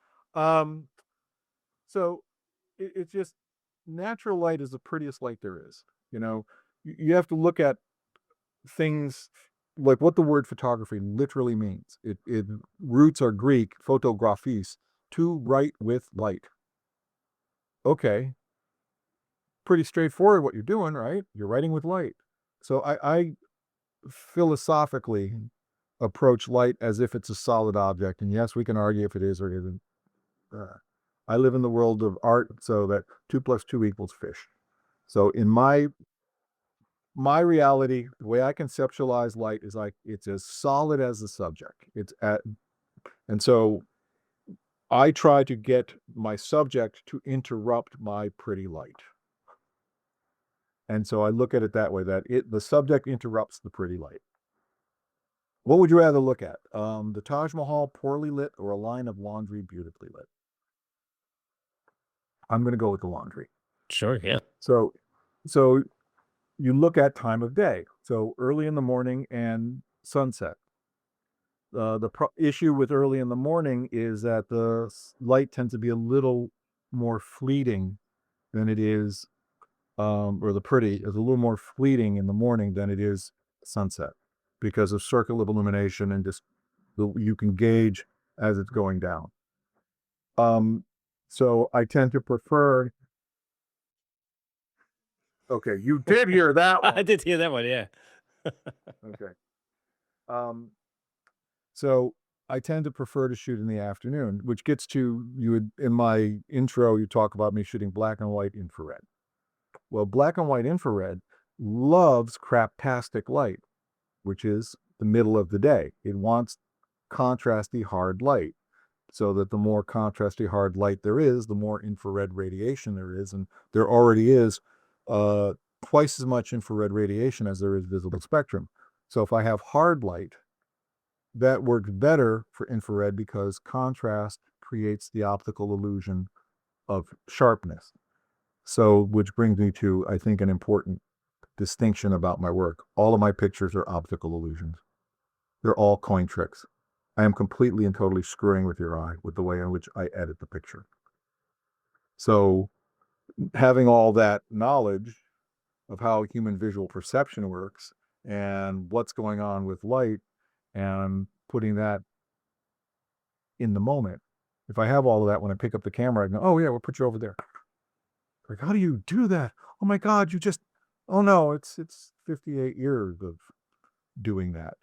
So it's just, natural light is the prettiest light there is. You have to look at things like what the word photography literally means. It roots are Greek, photographes, to write with light. Okay. pretty straightforward what you're doing, right? You're writing with light. So I philosophically approach light as if it's a solid object. And yes, we can argue if it is or isn't. I live in the world of art, so that 2 plus 2 equals fish. So in my reality, the way I conceptualize light is like it's as solid as the subject. And so I try to get my subject to interrupt my pretty light. And so I look at it that way, that the subject interrupts the pretty light. What would you rather look at? The Taj Mahal poorly lit or a line of laundry beautifully lit? I'm going to go with the laundry. Sure, yeah. So you look at time of day. So early in the morning and sunset. The issue with early in the morning is that the light tends to be a little more fleeting than it is, or the pretty is a little more fleeting in the morning than it is sunset, because of circle of illumination and just you can gauge as it's going down. So I tend to prefer. Okay, you did hear that one. I did hear that one, yeah. Okay. So I tend to prefer to shoot in the afternoon, which gets to in my intro, you talk about me shooting black and white infrared. Well, black and white infrared loves craptastic light, which is the middle of the day. It wants contrasty hard light, so that the more contrasty hard light there is, the more infrared radiation there is. And there already is twice as much infrared radiation as there is visible spectrum. So if I have hard light, that works better for infrared because contrast creates the optical illusion of sharpness. So, which brings me to, I think, an important distinction about my work. All of my pictures are optical illusions. They're all coin tricks. I am completely and totally screwing with your eye with the way in which I edit the picture. So, having all that knowledge of how human visual perception works and what's going on with light, and putting that in the moment. If I have all of that, when I pick up the camera, I go, oh yeah, we'll put you over there. Like, how do you do that? Oh my God, oh no, it's 58 years of doing that.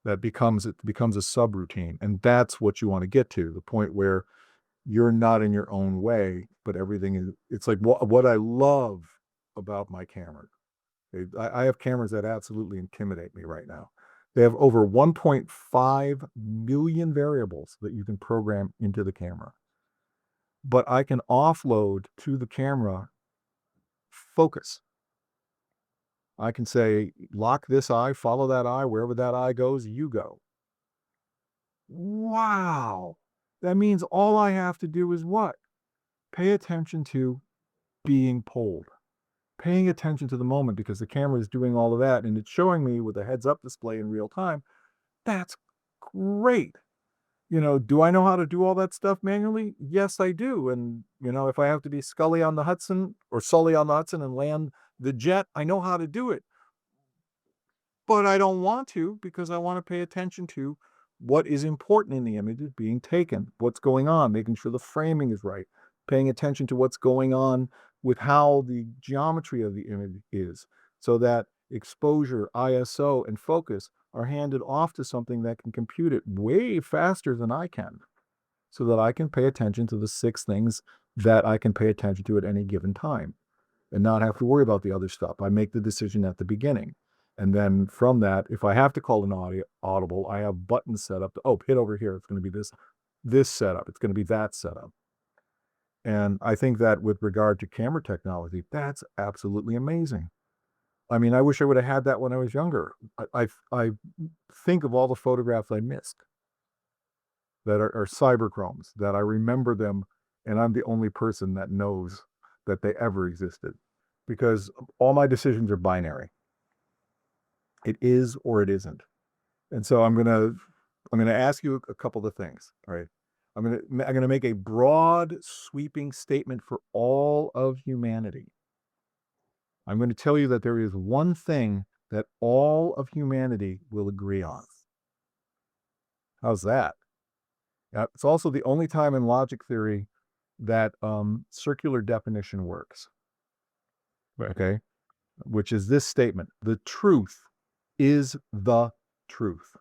It becomes a subroutine. And that's what you want to get to, the point where you're not in your own way, but everything is, it's like what I love about my camera. I have cameras that absolutely intimidate me right now. They have over 1.5 million variables that you can program into the camera. But I can offload to the camera focus. I can say, lock this eye, follow that eye, wherever that eye goes, you go. Wow. That means all I have to do is what? Pay attention to being pulled. Paying attention to the moment, because the camera is doing all of that and it's showing me with a heads-up display in real time. That's great. Do I know how to do all that stuff manually? Yes, I do. And, if I have to be Sully on the Hudson and land the jet, I know how to do it. But I don't want to, because I want to pay attention to what is important in the images being taken, what's going on, making sure the framing is right, paying attention to what's going on with how the geometry of the image is, so that exposure, ISO, and focus are handed off to something that can compute it way faster than I can, so that I can pay attention to the 6 things that I can pay attention to at any given time and not have to worry about the other stuff. I make the decision at the beginning. And then from that, if I have to call an audible, I have buttons set up. Hit over here. It's going to be this setup. It's going to be that setup. And I think that with regard to camera technology, that's absolutely amazing. I mean, I wish I would have had that when I was younger. I think of all the photographs I missed that are cyberchromes, that I remember them, and I'm the only person that knows that they ever existed, because all my decisions are binary. It is or it isn't. And so I'm gonna ask you a couple of things. All right. I'm gonna make a broad, sweeping statement for all of humanity. I'm going to tell you that there is one thing that all of humanity will agree on. How's that? It's also the only time in logic theory that circular definition works. okay, which is this statement: the truth is the truth.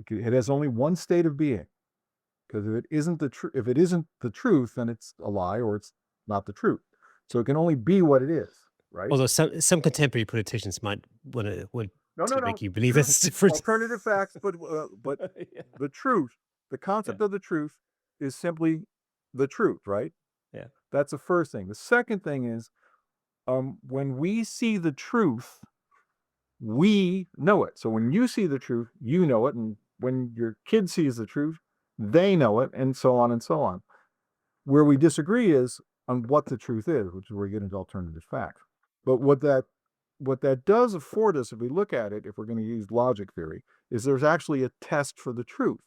It has only one state of being, because if it isn't the truth, then it's a lie or it's not the truth. So it can only be what it is, right? Although some contemporary politicians might want No, no, to no. make you believe Truth, it's different. alternative facts, but Yeah. the truth, the concept of the truth is simply the truth, right? Yeah. That's the first thing. The second thing is, when we see the truth, we know it. So when you see the truth, you know it, and when your kid sees the truth, they know it, and so on and so on. Where we disagree is on what the truth is, which is where we get into alternative facts. But what that does afford us, if we look at it, if we're going to use logic theory, is there's actually a test for the truth.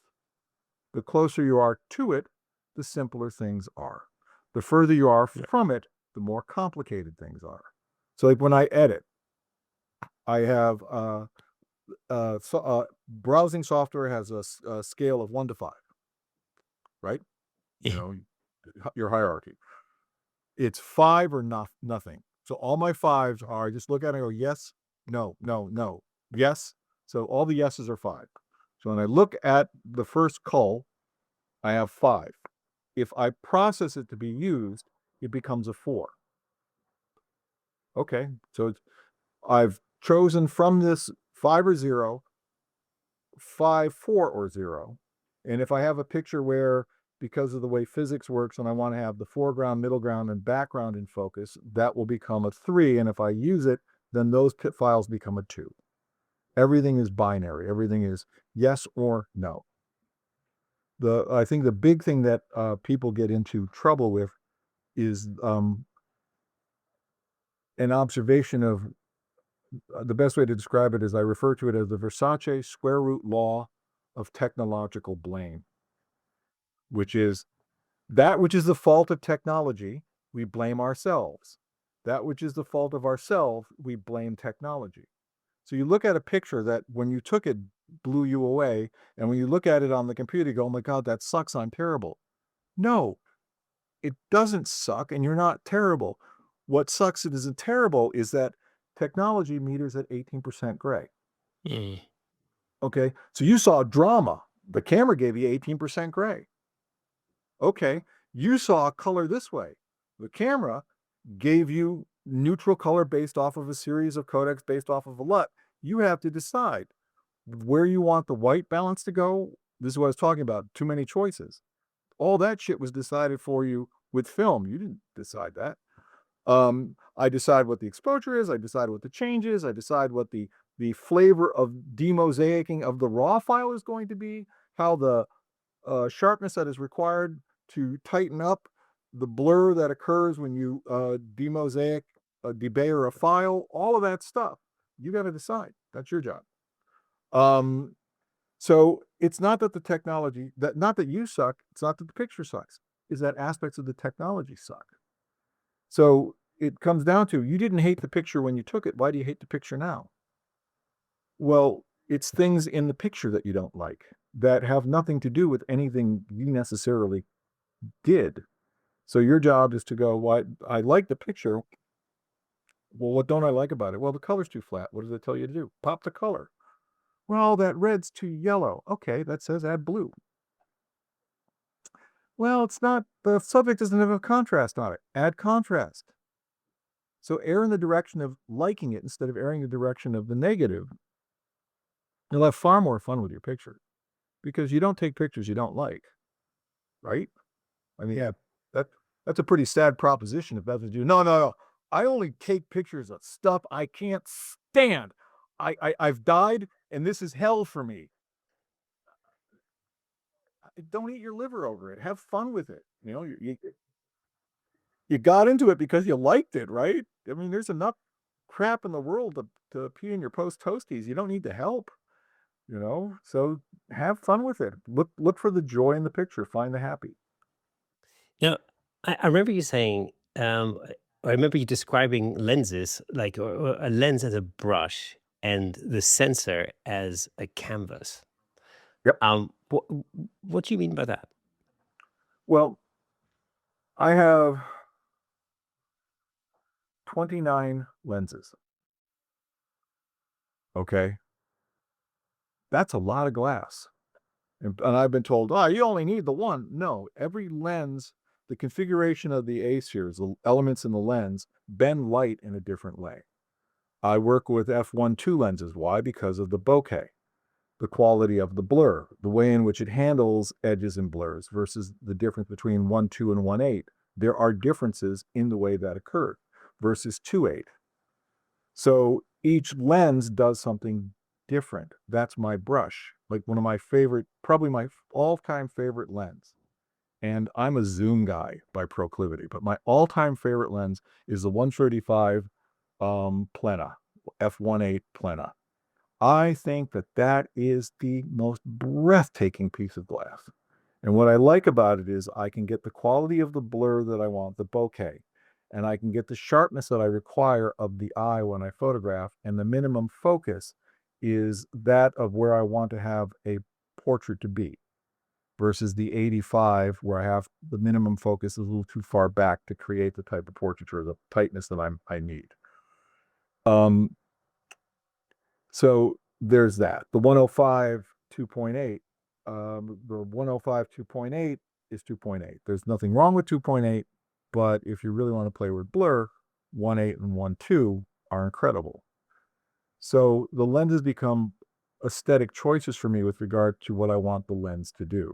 The closer you are to it, the simpler things are. The further you are from it, the more complicated things are. So like when I edit, I have browsing software has a scale of 1 to 5, right? You Yeah. know, your hierarchy. It's 5 or nothing. So all my 5s are, I just look at it and go, yes, no, no, no, yes. So all the yeses are 5. So when I look at the first cull, I have 5. If I process it to be used, it becomes a 4. Okay, so I've chosen from this 5 or 0, 5, 4, or 0. And if I have a picture where, because of the way physics works, and I want to have the foreground, middle ground, and background in focus, that will become a 3. And if I use it, then those pit files become a 2. Everything is binary. Everything is yes or no. I think the big thing that people get into trouble with is an observation of, the best way to describe it is I refer to it as the Versace square root law of technological blame, which is that which is the fault of technology, we blame ourselves. That which is the fault of ourselves, we blame technology. So you look at a picture that when you took it blew you away, and when you look at it on the computer, you go, oh my God, that sucks, I'm terrible. No, it doesn't suck, and you're not terrible. What sucks and isn't terrible is that technology meters at 18% gray. Mm. Okay, so you saw drama. The camera gave you 18% gray. Okay, you saw color this way. The camera gave you neutral color based off of a series of codecs based off of a LUT. You have to decide where you want the white balance to go. This is what I was talking about, too many choices. All that shit was decided for you with film. You didn't decide that. I decide what the exposure is. I decide what the change is. I decide what the flavor of demosaicing of the raw file is going to be, how the sharpness that is required to tighten up the blur that occurs when you demosaic, debayer a file, all of that stuff. You got to decide. That's your job. So it's not that the technology, not that you suck, it's not that the picture sucks, is that aspects of the technology suck. So it comes down to, you didn't hate the picture when you took it. Why do you hate the picture now? Well, it's things in the picture that you don't like that have nothing to do with anything you necessarily did. So your job is to go, well, I like the picture. Well, what don't I like about it? Well, the color's too flat. What does it tell you to do? Pop the color. Well, that red's too yellow. Okay, that says add blue. Well, it's not, the subject doesn't have a contrast on it. Add contrast. So err in the direction of liking it instead of erring in the direction of the negative. You'll have far more fun with your picture, because you don't take pictures you don't like, right? I mean, yeah, that that's a pretty sad proposition if that's what you do. No, no, no. I only take pictures of stuff I can't stand. I've died, and this is hell for me. Don't eat your liver over it. Have fun with it. You know, you got into it because you liked it, right? I mean, there's enough crap in the world to pee in your post toasties. You don't need the help, you know? So have fun with it. Look for the joy in the picture. Find the happy. Now, I remember you saying, I remember you describing lenses, like or a lens as a brush and the sensor as a canvas. Yep. What do you mean by that? Well, I have 29 lenses. Okay. That's a lot of glass. And I've been told, oh, you only need the one. No, every lens, the configuration of the A series, the elements in the lens, bend light in a different way. I work with f1.2 lenses. Why? Because of the bokeh, the quality of the blur, the way in which it handles edges and blurs versus the difference between 1.2 and 1.8. There are differences in the way that occurred versus 2.8. So each lens does something different. That's my brush. Like one of my favorite, probably my all-time favorite lens. And I'm a zoom guy by proclivity, but my all-time favorite lens is the 135 Plena, f1.8 Plena. I think that that is the most breathtaking piece of glass. And what I like about it is I can get the quality of the blur that I want, the bokeh, and I can get the sharpness that I require of the eye when I photograph, and the minimum focus is that of where I want to have a portrait to be versus the 85 where I have the minimum focus is a little too far back to create the type of portraiture, the tightness that I need. So there's that. The 105 2.8, the 105 2.8 is 2.8. There's nothing wrong with 2.8, but if you really want to play with blur, 1.8 and 1.2 are incredible. So the lenses become aesthetic choices for me with regard to what I want the lens to do.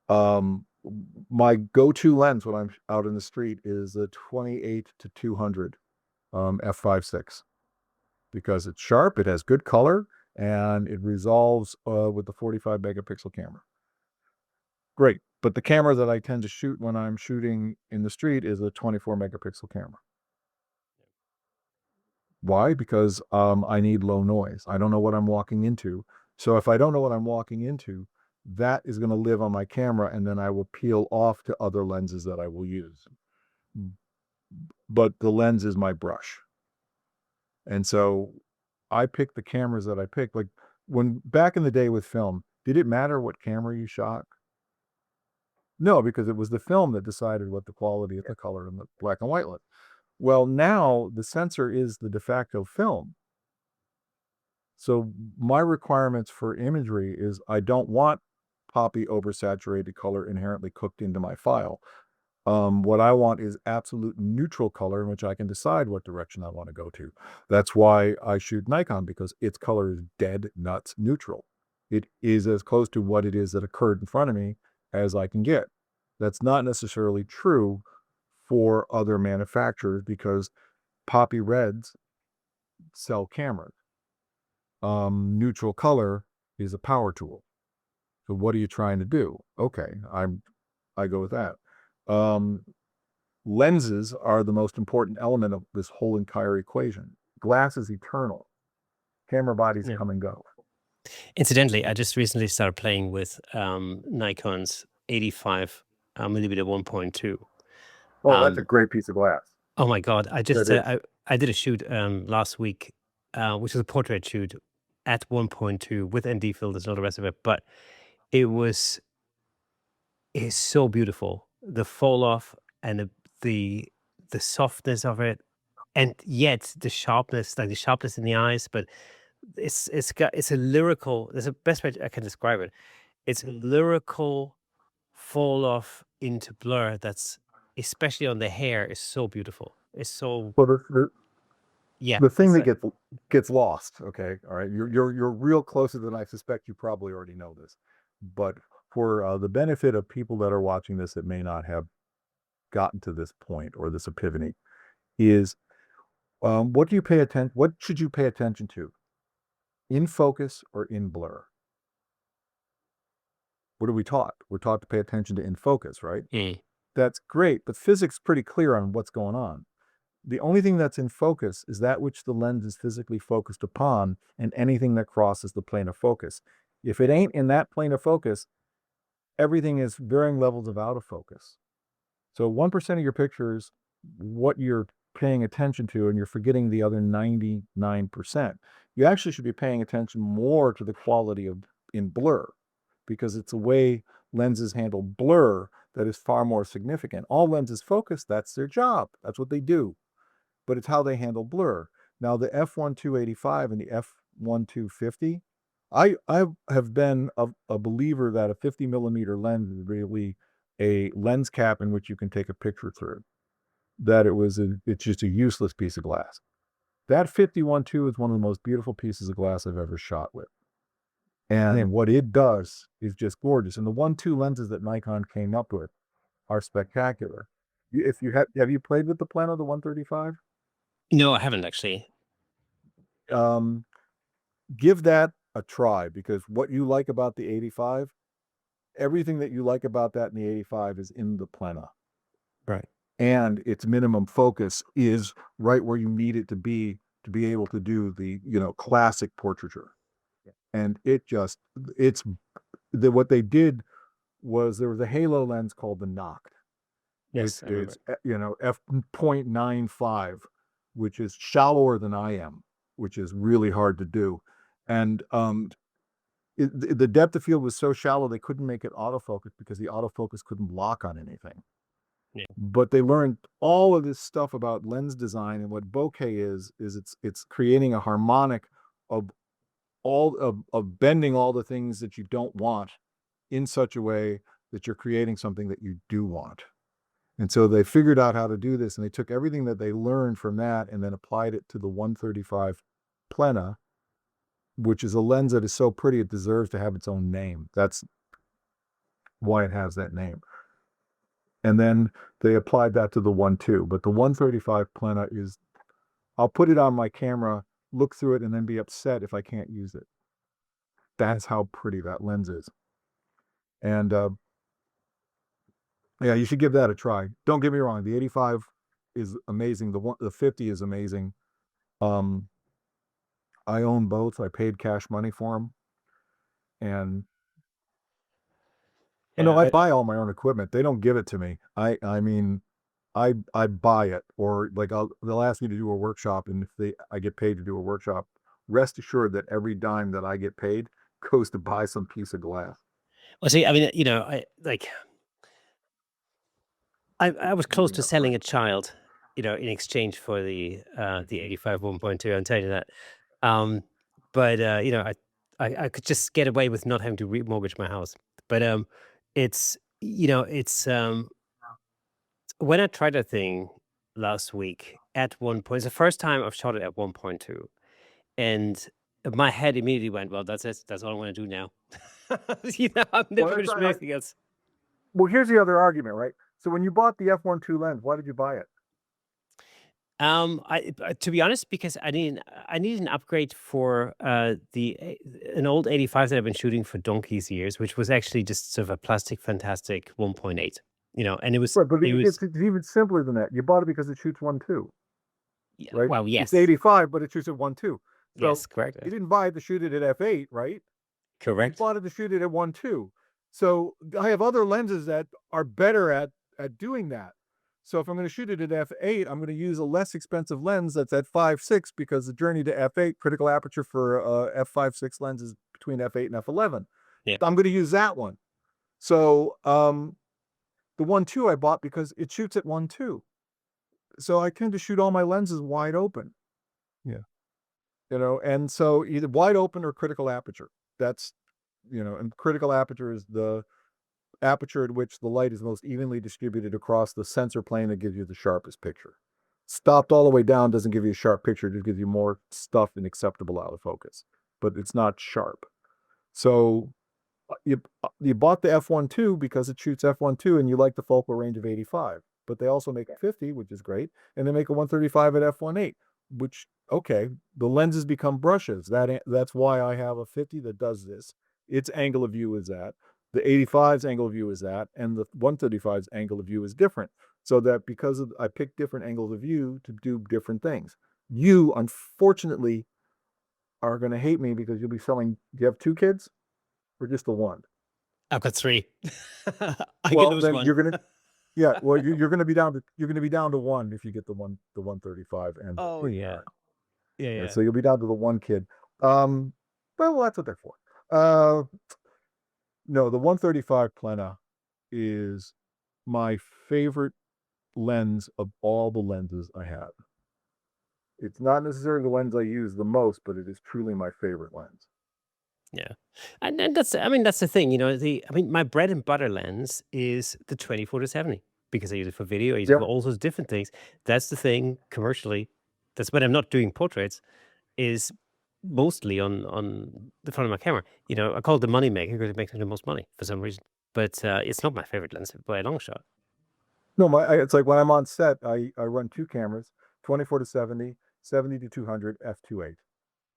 My go-to lens when I'm out in the street is a 28 to 200 f5.6 because it's sharp, it has good color, and it resolves with the 45 megapixel camera. Great, but the camera that I tend to shoot when I'm shooting in the street is a 24 megapixel camera. Why? Because I need low noise. I don't know what I'm walking into. So if I don't know what I'm walking into, that is going to live on my camera, and then I will peel off to other lenses that I will use. But the lens is my brush. And so I pick the cameras that I pick. Like when back in the day with film, did it matter what camera you shot? No, because it was the film that decided what the quality of the color and the black and white was. Well, now the sensor is the de facto film. So my requirements for imagery is I don't want poppy oversaturated color inherently cooked into my file. What I want is absolute neutral color in which I can decide what direction I want to go to. That's why I shoot Nikon, because its color is dead nuts neutral. It is as close to what it is that occurred in front of me as I can get. That's not necessarily true for other manufacturers because poppy reds sell cameras. Neutral color is a power tool. So what are you trying to do? Okay, I go with that. Lenses are the most important element of this whole entire equation. Glass is eternal. Camera bodies Yeah. come and go. Incidentally, I just recently started playing with Nikon's 85 millimeter 1.2. Oh, that's a Um, great piece of glass. oh my God, I just That is. I did a shoot last week, which was a portrait shoot at 1.2 with ND filters and all the rest of it. But it was it's so beautiful. The fall off and the softness of it, and yet the sharpness, like the sharpness in the eyes. But it's a lyrical. There's a best way I can describe it. It's a lyrical fall off into blur that's especially on the hair is so beautiful. It's so Well, the thing that so gets lost. Okay, all right. You're real closer than I suspect. You probably already know this, but for the benefit of people that are watching this that may not have gotten to this point or this epiphany, is what do you pay attention? What should you pay attention to? In focus or in blur? What are we taught? We're taught to pay attention to in focus, right? Mm. That's great, but physics is pretty clear on what's going on. The only thing that's in focus is that which the lens is physically focused upon, and anything that crosses the plane of focus. If it ain't in that plane of focus, everything is varying levels of out of focus. So 1% of your pictures, what you're paying attention to, and you're forgetting the other 99%. You actually should be paying attention more to the quality of in blur, because it's a way lenses handle blur that is far more significant. All lenses focus, that's their job. That's what they do. but it's how they handle blur. Now the f1.285 and the f1.250, I have been a believer that a 50 millimeter lens is really a lens cap in which you can take a picture through. That it's just a useless piece of glass. That 51.2 is one of the most beautiful pieces of glass I've ever shot with. And what it does is just gorgeous. And the 1.2 lenses that Nikon came up with are spectacular. If you have you played with the Plano, the 135? No, I haven't actually. Give that a try, because what you like about the 85, everything that you like about that in the 85 is in the Plena. Right. And its minimum focus is right where you need it to be able to do the, classic portraiture. And what they did was there was a halo lens called the Noct. Yes, I remember. It's f.95, which is shallower than I am, which is really hard to do. And the depth of field was so shallow they couldn't make it autofocus because the autofocus couldn't lock on anything. Yeah. But they learned all of this stuff about lens design, and what bokeh is it's creating a harmonic of bending all the things that you don't want in such a way that you're creating something that you do want. And so they figured out how to do this, and they took everything that they learned from that and then applied it to the 135 Plena, which is a lens that is so pretty it deserves to have its own name. That's why it has that name. And then they applied that to the 1.2. But the 135 Plena is, I'll put it on my camera, look through it, and then be upset if I can't use it. That's how pretty that lens is. And yeah, you should give that a try. Don't get me wrong, the 85 is amazing. The 50 is amazing. I own both. I paid cash money for them. And no, I buy all my own equipment. They don't give it to me. I mean, I buy it, or like they'll ask me to do a workshop, and if I get paid to do a workshop, rest assured that every dime that I get paid goes to buy some piece of glass. Well, see, I mean, I was close to selling a child, in exchange for the 85 1.2. I'm telling you that. But I could just get away with not having to remortgage my house. But it's when I tried that thing last week at one point, it's the first time I've shot it at 1.2, and my head immediately went, well, that's it. That's all I want to do now. I'm never going to shoot anything else. Well, here's the other argument, right? So when you bought the f1.2 lens, why did you buy it? To be honest, because I need an upgrade for an old 85 that I've been shooting for donkey's years, which was actually just sort of a plastic fantastic 1.8. And it was right, but it's even simpler than that. You bought it because it shoots 1.2. Yeah, right? Well, yes, it's 85, but it shoots at 1.2. So yes, correct. You didn't buy it to shoot it at f8, right? Correct. You bought it to shoot it at 1.2. So I have other lenses that are better at doing that. So if I'm going to shoot it at f8, I'm going to use a less expensive lens that's at 5.6, because the journey to f8, critical aperture for f5.6 lens is between f8 and f11. Yeah. I'm going to use that one. So the 1.2 I bought because it shoots at 1.2. So I tend to shoot all my lenses wide open. Yeah. And so either wide open or critical aperture. That's, and critical aperture is the aperture at which the light is most evenly distributed across the sensor plane that gives you the sharpest picture. Stopped all the way down doesn't give you a sharp picture, it just gives you more stuff in acceptable out of focus, but it's not sharp. So you bought the f1.2 because it shoots f1.2 and you like the focal range of 85, but they also make a 50, which is great, and they make a 135 at f1.8, which, okay, the lenses become brushes. That's why I have a 50 that does this. Its angle of view is that. The 85's angle of view is that, and the 135's angle of view is different. So that because I picked different angles of view to do different things. You, unfortunately, are going to hate me because you'll be selling. Do you have 2 kids or just the one? I've got 3. I well, can lose then one. You're gonna, yeah. Well, you're gonna be down to 1 if you get the 135 and. Oh yeah. Yeah. So you'll be down to the 1 kid. Well, that's what they're for. No, the 135 Plena is my favorite lens of all the lenses I have. It's not necessarily the lens I use the most, but it is truly my favorite lens. Yeah. And that's I mean, that's the thing, my bread and butter lens is the 24 to 70 because I use it for video, I use it Yeah. for all sorts of different things. That's the thing commercially. That's when I'm not doing portraits, is mostly on the front of my camera. I call it the money maker because it makes me the most money for some reason. But it's not my favorite lens by a long shot. No, it's like when I'm on set, I run two cameras, 24 to 70, 70 to 200, f2.8.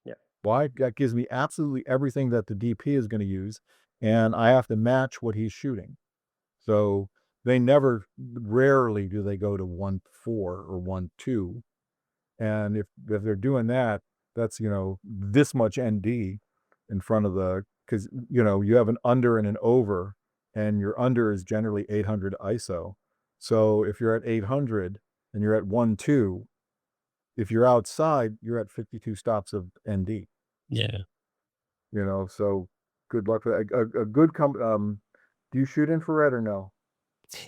Yeah. Why? That gives me absolutely everything that the DP is going to use, and I have to match what he's shooting. So rarely do they go to 1.4 or 1.2. And if they're doing that, that's, this much ND in front of because, you have an under and an over, and your under is generally 800 ISO. So if you're at 800 and you're at 1.2, if you're outside, you're at 52 stops of ND, Yeah. so good luck with that. A good, do you shoot infrared or no?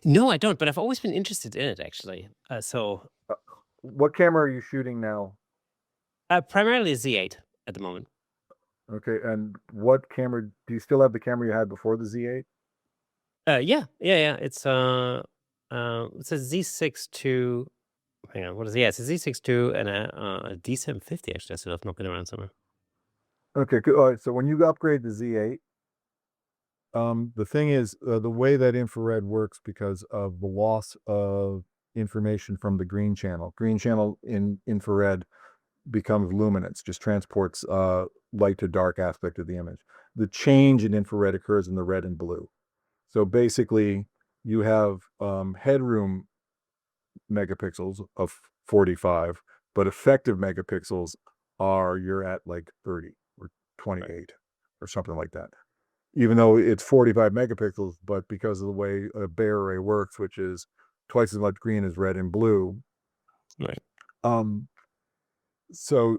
No, I don't, but I've always been interested in it actually. What camera are you shooting now? Primarily a Z8 at the moment. Okay, and what camera do you still have the camera you had before the Z8? Yeah. It's a Z6 II. Hang on, what is it? Yeah, it's a Z6 II and a D750 actually. I still have knocking around somewhere. Okay, good. All right, so when you upgrade the Z8, the thing is, the way that infrared works because of the loss of information from the green channel. Green channel in infrared becomes luminance, just transports light to dark aspect of the image. The change in infrared occurs in the red and blue. So basically, you have headroom megapixels of 45, but effective megapixels you're at like 30 or 28 or something like that. Even though it's 45 megapixels, but because of the way a Bay array works, which is twice as much green as red and blue. Right. Um, so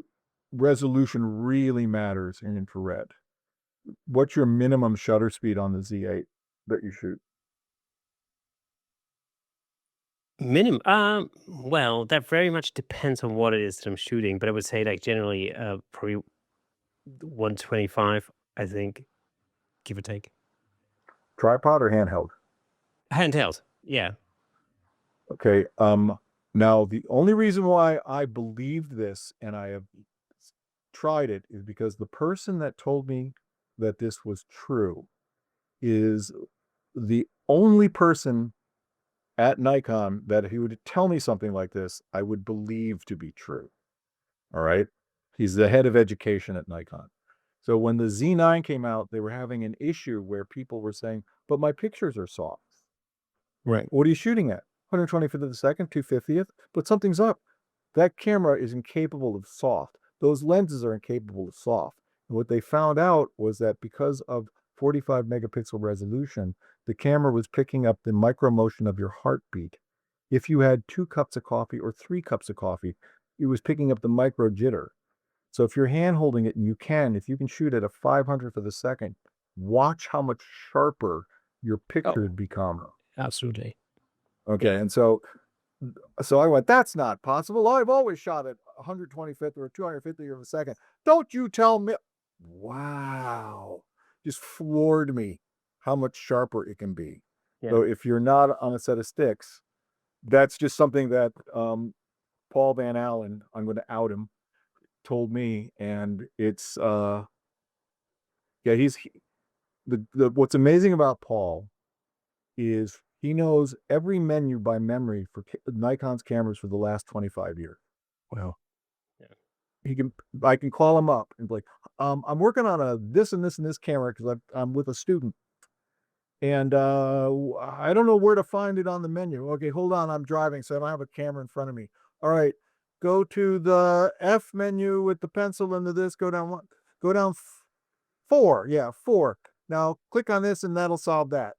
resolution really matters in infrared. What's your minimum shutter speed on the Z8 that you shoot? Well, that very much depends on what it is that I'm shooting, but I would say like generally probably 125, I think, give or take. Tripod or handheld? Handheld. Yeah. Okay. Now the only reason why I believed this and I have tried it is because the person that told me that this was true is the only person at Nikon that if he would tell me something like this, I would believe to be true. All right. He's the head of education at Nikon. So when the Z9 came out, they were having an issue where people were saying, but my pictures are soft. Right. What are you shooting at? 125th of the second, 250th? But something's up. That camera is incapable of soft. Those lenses are incapable of soft. And what they found out was that because of 45 megapixel resolution, the camera was picking up the micro motion of your heartbeat. If you had 2 cups of coffee or 3 cups of coffee, it was picking up the micro jitter. So if you're hand holding it, and if you can shoot at a 500th of a second, watch how much sharper your pictures become. Absolutely. Okay, and so I went, that's not possible. I've always shot at 125th or 250th of a second. Don't you tell me. Wow. Just floored me how much sharper it can be. Yeah. So if you're not on a set of sticks, that's just something that Paul Van Allen, I'm going to out him, told me. And it's, what's amazing about Paul is he knows every menu by memory for Nikon's cameras for the last 25 years. Wow. Yeah. I can call him up and be like, I'm working on a this and this and this camera because I'm with a student. And I don't know where to find it on the menu. Okay, hold on. I'm driving, so I don't have a camera in front of me. All right, go to the F menu with the pencil into this. Go down 4. Yeah, 4. Now click on this and that'll solve that.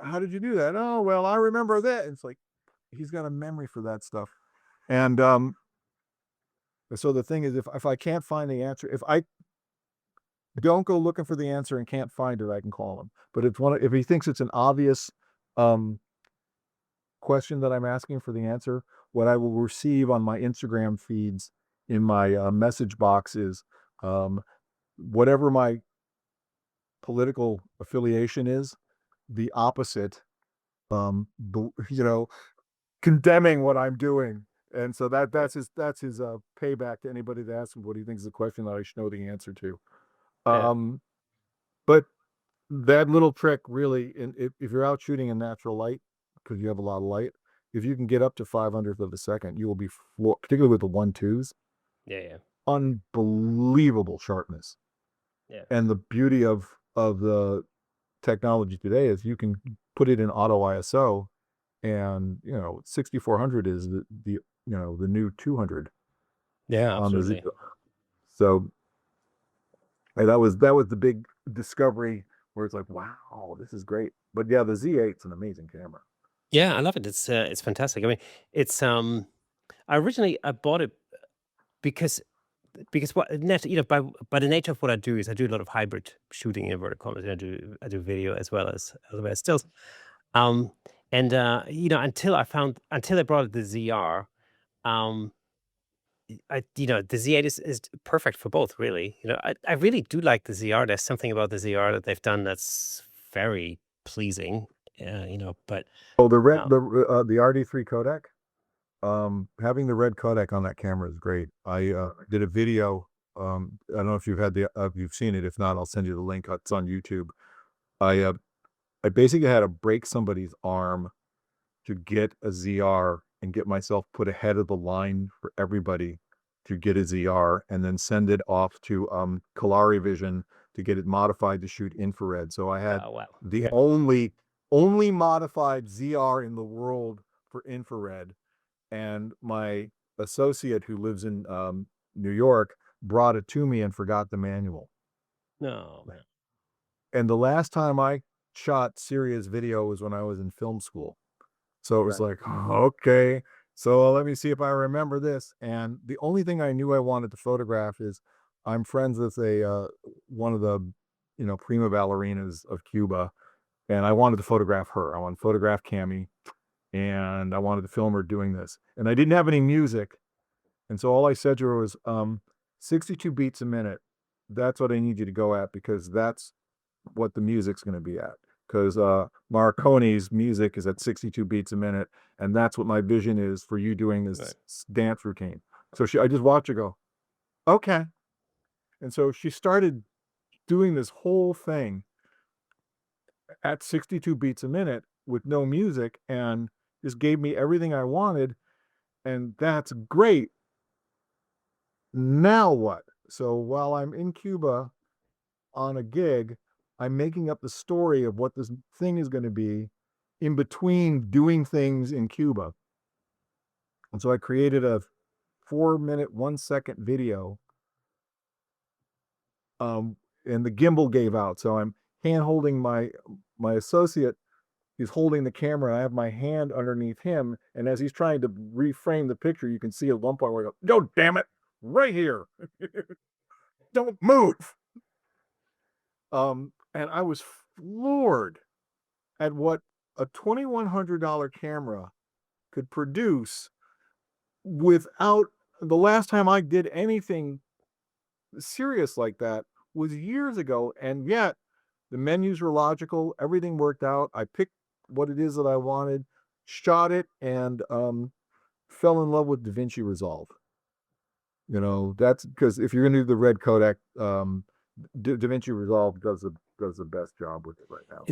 How did you do that? Oh, well, I remember that. It's like, he's got a memory for that stuff. And so the thing is, if I can't find the answer, if I don't go looking for the answer and can't find it, I can call him. But if he thinks it's an obvious question that I'm asking for the answer, what I will receive on my Instagram feeds in my message box is whatever my political affiliation is, the opposite, you know, condemning what I'm doing. And so that's his payback to anybody that asks him what he thinks is a question that I should know the answer to. Yeah. But that little trick really, if you're out shooting in natural light, because you have a lot of light, if you can get up to 500th of a second, you will be particularly with the 1.2s, Yeah. Yeah. unbelievable sharpness. Yeah. And the beauty of the technology today is you can put it in auto ISO, and 6400 is the new 200 Yeah. on the Z. Absolutely. So hey, that was the big discovery where it's like, wow, this is great. But yeah, the Z8's an amazing camera. Yeah, I love it. It's fantastic. I mean, it's I bought it because what by the nature of what I do is I do a lot of hybrid shooting in inverted commas. I do video as well as stills. Um, and until I brought the ZR, um, the Z8 is perfect for both, really. I really do like the ZR. There's something about the ZR that they've done that's very pleasing. But Oh, the red uh, the RD3 codec. Having the red codec on that camera is great. I did a video. I don't know if you've seen it. If not, I'll send you the link. It's on YouTube. I basically had to break somebody's arm to get a ZR and get myself put ahead of the line for everybody to get a ZR, and then send it off to Kalari Vision to get it modified to shoot infrared. So I had oh wow, the only modified ZR in the world for infrared, and my associate who lives in New York brought it to me and forgot the manual. no man, And the last time I shot serious video was when I was in film school. So it was right, like, okay, so let me see if I remember this. And the only thing I knew I wanted to photograph is I'm friends with one of the, prima ballerinas of Cuba, and I wanted to photograph her. I wanted to photograph Cami, and I wanted to film her doing this. And I didn't have any music, and so all I said to her was, 62 beats a minute. That's what I need you to go at, because that's what the music's going to be at. Because Marconi's music is at 62 beats a minute, and that's what my vision is for you doing this right. dance routine. So I just watched her go, okay. And so she started doing this whole thing at 62 beats a minute with no music, and just gave me everything I wanted. And that's great. Now what? So while I'm in Cuba on a gig, I'm making up the story of what this thing is going to be in between doing things in Cuba. And so I created a 4-minute, 1-second video. And the gimbal gave out. So I'm hand holding my associate. He's holding the camera. I have my hand underneath him. And as he's trying to reframe the picture, you can see at one point where I go, no, damn it, right here. Don't move. And I was floored at what a $2,100 camera could produce without. The last time I did anything serious like that was years ago, and yet the menus were logical, everything worked out. I picked what it is that I wanted, shot it, and fell in love with DaVinci Resolve. That's because if you're gonna do the red codec, DaVinci Resolve does the best job with it right now.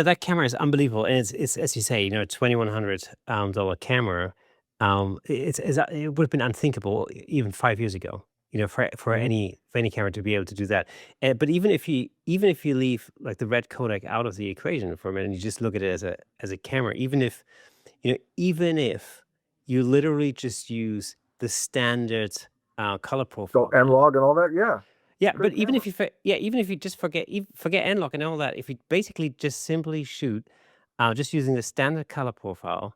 That camera is unbelievable, and it's as you say, $2,100 camera. It would have been unthinkable even 5 years ago. For Mhm. any camera to be able to do that. But even if you leave like the red codec out of the equation for a minute, and you just look at it as a camera, even if you literally just use the standard color So profile. N-Log and all that, yeah, Yeah, but great camera. even if you just forget N-Log and all that, if you basically just simply shoot, just using the standard color profile,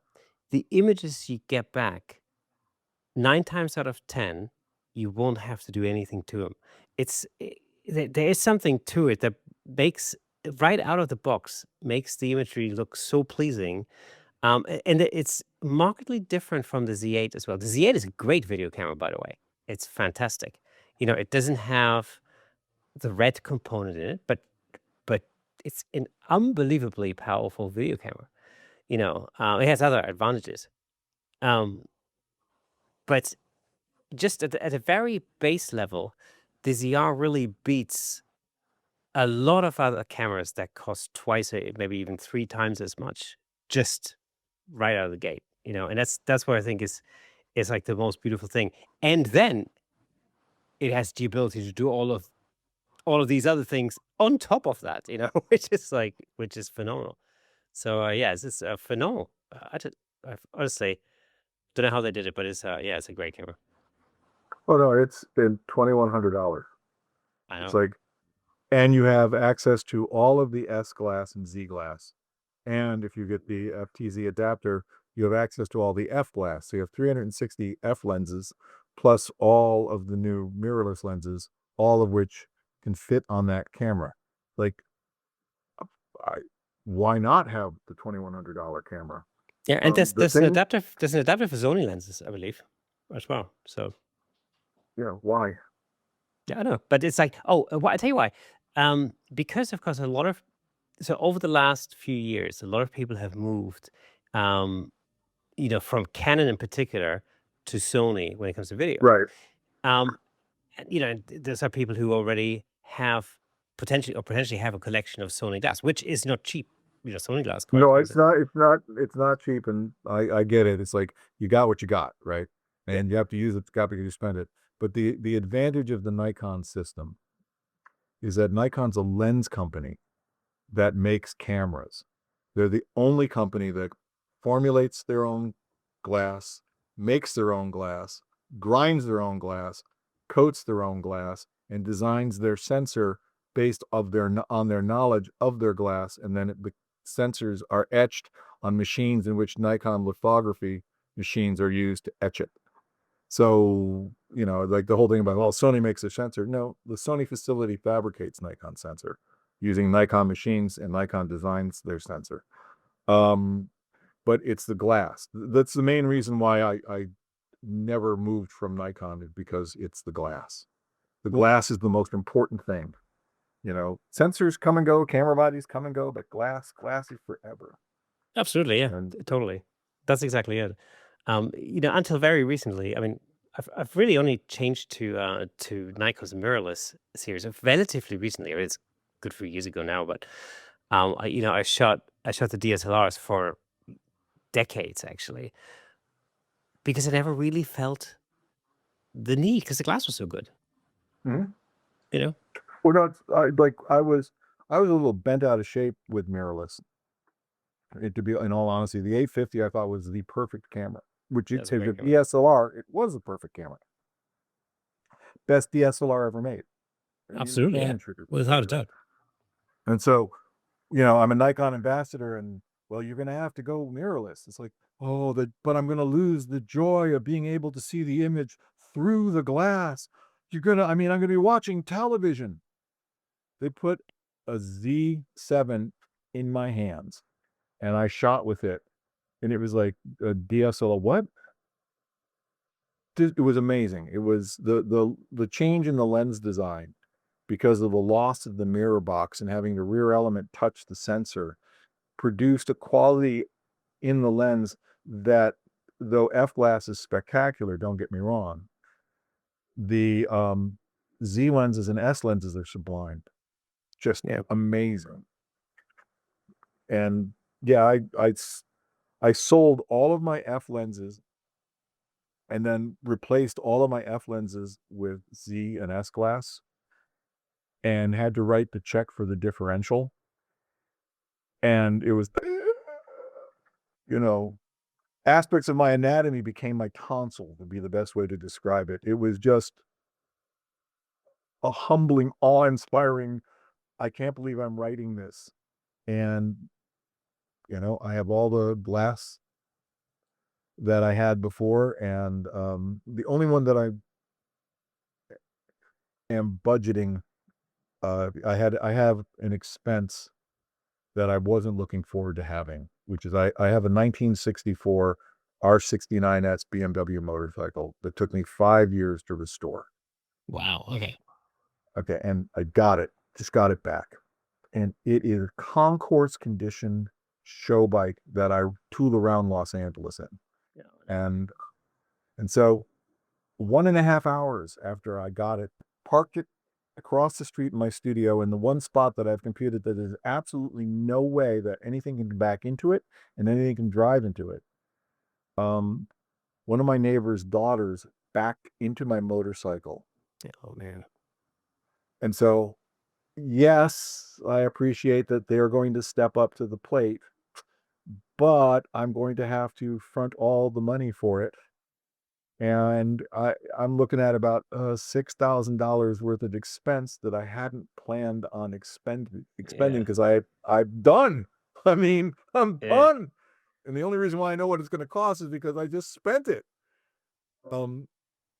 the images you get back 9 times out of 10, you won't have to do anything to them. There is something to it that makes right out of the box makes the imagery look so pleasing. And it's markedly different from the Z8 as well. The Z8 is a great video camera, by the way. It's fantastic. It doesn't have the red component in it, but it's an unbelievably powerful video camera. It has other advantages. Um, but just at a very base level, the ZR really beats a lot of other cameras that cost twice, maybe even 3 times as much, just right out of the gate. And that's what I think is like the most beautiful thing. And then it has the ability to do all of these other things on top of that, which is phenomenal. So yeah, it's phenomenal. I honestly don't know how they did it, but it's a great camera. Oh no, it's been $2,100. I It's know. like, and you have access to all of the S glass and Z glass. And if you get the FTZ adapter, you have access to all the F glass. So you have 360 F lenses plus all of the new mirrorless lenses, all of which can fit on that camera. Like, I, why not have the $2,100 camera? Yeah, and there's The there's an thing, adaptive there's an adapter for Sony lenses, I believe, as well. So why? yeah, I know, but it's like, I tell you why. Because of course over the last few years, a lot of people have moved, um, from Canon in particular to Sony when it comes to video. Right. Um, and there's some people who already have potentially have a collection of Sony glass, which is not cheap. Sony glass is quite No, it's expensive. not. It's not cheap, and I get it. It's like you got what you got, right? Yeah. And you have to use it. Got because you spend it. But the advantage of the Nikon system is that Nikon's a lens company that makes cameras. They're the only company that formulates their own glass, makes their own glass, grinds their own glass, coats their own glass, and designs their sensor based on their knowledge of their glass, and then the sensors are etched on machines in which Nikon lithography machines are used to etch it. So, like the whole thing about, well, Sony makes a sensor. No, the Sony facility fabricates Nikon sensor using Nikon machines, and Nikon designs their sensor. But it's the glass. That's the main reason why I never moved from Nikon, is because it's the glass. The glass is the most important thing. Sensors come and go, camera bodies come and go, but glass is forever. Absolutely, yeah, And totally. That's exactly it. Until very recently, I mean, I've really only changed to Nikon's mirrorless series relatively recently. I mean, it's a good few years ago now, but I shot the DSLRs for decades actually because I never really felt the need because the glass was so good. Mhm. You know, Well, no, I was a little bent out of shape with mirrorless. To be in all honesty, the 850 I thought was the perfect camera. Which that's it's a a great camera. DSLR. It was the perfect camera. Best DSLR ever made. I mean, the Absolutely, yeah, Canon trigger was so without a good. doubt. And so, I'm a Nikon ambassador, and well, you're gonna have to go mirrorless. It's like, but I'm gonna lose the joy of being able to see the image through the glass. I'm gonna be watching television. They put a Z7 in my hands, and I shot with it, and it was like a DSLR. What? It was amazing. It was the change in the lens design because of the loss of the mirror box and having the rear element touch the sensor produced a quality in the lens that, though f-glass is spectacular, don't get me wrong, the Z lenses and S lenses are sublime, just Yeah. amazing. And yeah, I sold all of my f lenses and then replaced all of my f lenses with Z and S glass, and had to write the check for the differential. And it was, you know, aspects of my anatomy became my tonsil, would be the best way to describe it. It was just a humbling, awe-inspiring, I can't believe I'm writing this. And, I have all the glass that I had before, and the only one that I am budgeting, I have an expense that I wasn't looking forward to having. which is I have a 1964 R69S BMW motorcycle that took me 5 years to restore. Wow. Okay. Okay, and I got it, just got it back. And it is concourse condition show bike that I tool around Los Angeles in. Yeah. And so 1.5 hours after I got it, parked it across the street in my studio in the one spot that I've computed that there's absolutely no way that anything can back into it and anything can drive into it. One of my neighbor's daughters backed into my motorcycle. Oh man. And so, yes, I appreciate that they're going to step up to the plate, but I'm going to have to front all the money for it. And I'm looking at about $6,000 worth of expense that I hadn't planned on expending Yeah. because I'm done. I mean, I'm Yeah. done. And the only reason why I know what it's going to cost is because I just spent it.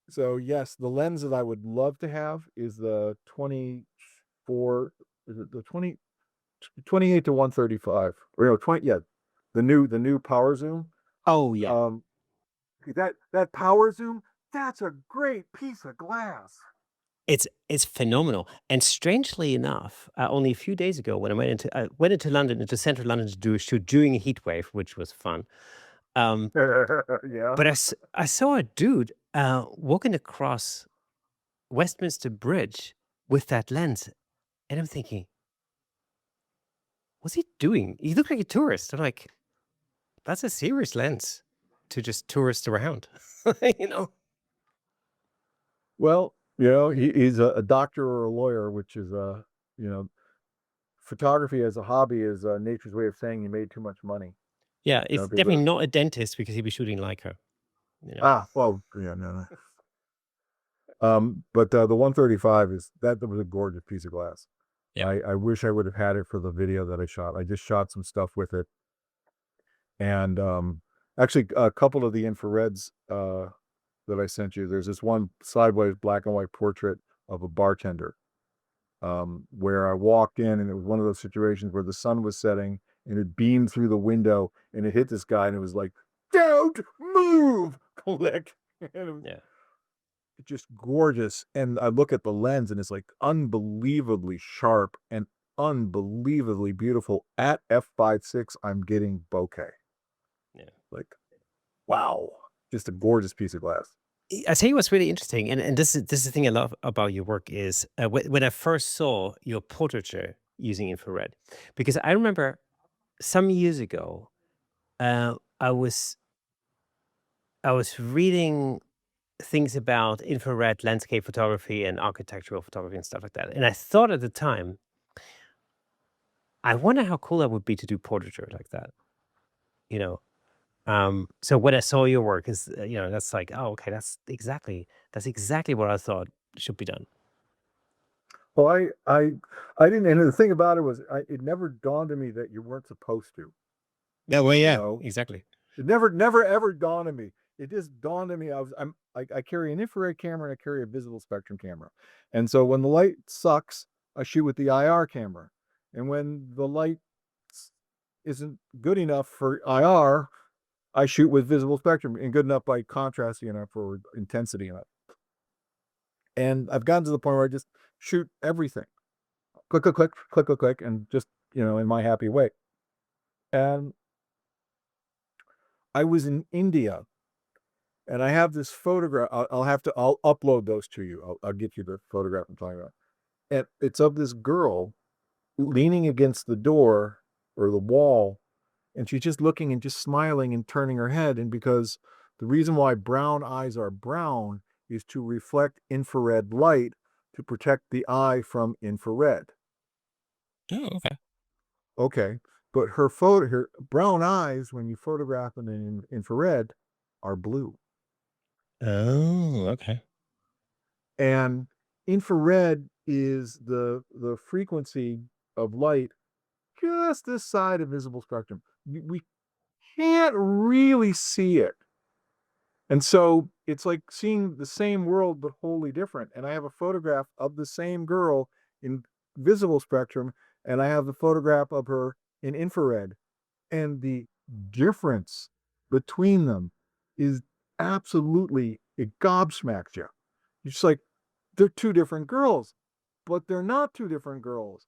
So yes, the lens that I would love to have is the 24, is it the 28 to 135 or no, 20, yeah, the new power zoom. Oh yeah. That power zoom, that's a great piece of glass. It's phenomenal. And strangely enough, only a few days ago when I went into London, into central London to do a shoot during a heat wave, which was fun. Um, Yeah. but I saw a dude walking across Westminster Bridge with that lens, and I'm thinking, what's he doing? He looked like a tourist. I'm like, that's a serious lens to just tourist around, you know? Well, he's a doctor or a lawyer, which is you know, photography as a hobby is nature's way of saying you made too much money. Yeah, You it's know, people, definitely not a dentist because he'd be shooting Leica, you know? well, yeah, no. But the 135 that was a gorgeous piece of glass. Yeah. I wish I would have had it for the video that I shot. I just shot some stuff with it. And actually a couple of the infrareds that I sent you, there's this one sideways black and white portrait of a bartender where I walked in and it was one of those situations where the sun was setting and it beamed through the window and it hit this guy and it was like, don't move, click. And it was Yeah. just gorgeous. And I look at the lens and it's like unbelievably sharp and unbelievably beautiful. At f5.6, I'm getting bokeh. Yeah. Like, wow, just a gorgeous piece of glass. I tell you what's really interesting, and this is the thing I love about your work is when I first saw your portraiture using infrared, because I remember some years ago, uh, I was I was reading things about infrared landscape photography and architectural photography and stuff like that, and I thought at the time, I wonder how cool that would be to do portraiture like that, you know. So when I saw your work, is that's like, oh, okay, that's exactly what I thought should be done. Well, I didn't, and the thing about it was, it never dawned on me that you weren't supposed to. Yeah, well, You yeah, know, exactly. it never ever dawned on me. It just dawned on me. I carry an infrared camera and I carry a visible spectrum camera, and so when the light sucks, I shoot with the IR camera, and when the light isn't good enough for IR, I shoot with visible spectrum and good enough by contrast enough for intensity enough. And I've gotten to the point where I just shoot everything. Click, click, click, click, click, click, and just, in my happy way. And I was in India and I have this photograph. I'll upload those to you. I'll get you the photograph I'm talking about. And it's of this girl leaning against the door or the wall. And she's just looking and just smiling and turning her head. And because the reason why brown eyes are brown is to reflect infrared light to protect the eye from infrared. Oh, okay. Okay. But her brown eyes, when you photograph them in infrared, are blue. Oh, okay. And infrared is the frequency of light just this side of visible spectrum. We can't really see it. And so it's like seeing the same world, but wholly different. And I have a photograph of the same girl in visible spectrum, and I have the photograph of her in infrared. And the difference between them is absolutely, it gobsmacks you. You're just like, they're two different girls, but they're not two different girls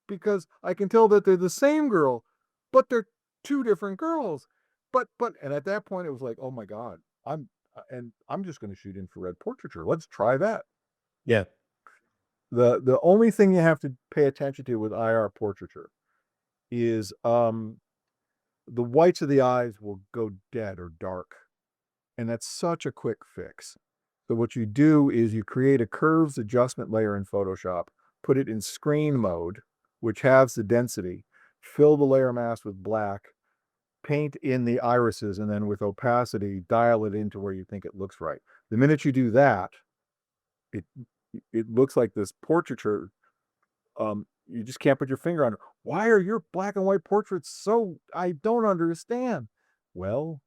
because I can tell that they're the same girl, but they're two different girls. And at that point it was like, oh my God, I'm just going to shoot infrared portraiture. Let's try that. Yeah. The only thing you have to pay attention to with IR portraiture is the whites of the eyes will go dead or dark. And that's such a quick fix. So what you do is you create a curves adjustment layer in Photoshop, put it in screen mode, which has the density, fill the layer mask with black, paint in the irises, and then with opacity, dial it into where you think it looks right. The minute you do that, it it looks like this portraiture. You just can't put your finger on it. Why are your black and white portraits so, I don't understand. Well,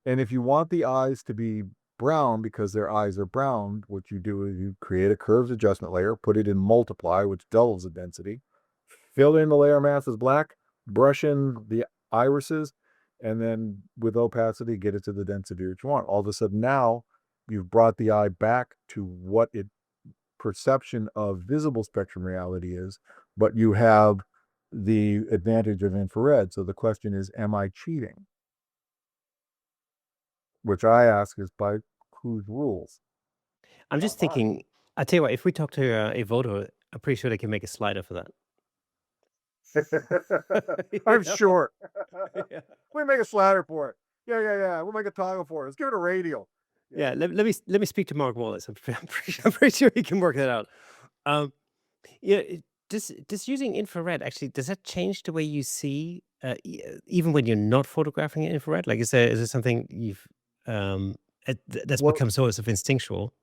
and if you want the eyes to be brown because their eyes are brown, what you do is you create a curves adjustment layer, put it in multiply, which doubles the density, fill in the layer mask as black, brush in the irises, and then with opacity, get it to the density that you want. All of a sudden now you've brought the eye back to what it perception of visible spectrum reality is, but you have the advantage of infrared. So the question is, am I cheating? Which I ask is by whose rules? I'm just thinking, I tell you what, if we talk to a voter, I'm pretty sure they can make a slider for that. I'm sure. Yeah. We make a slider for it. Yeah. We'll make a toggle for it. Let's give it a radial. Yeah, let me speak to Mark Wallace. I'm pretty sure he can work that out. Yeah, does using infrared actually, does that change the way you see, even when you're not photographing in infrared? Like, is there something you've that's Well, become sort of instinctual?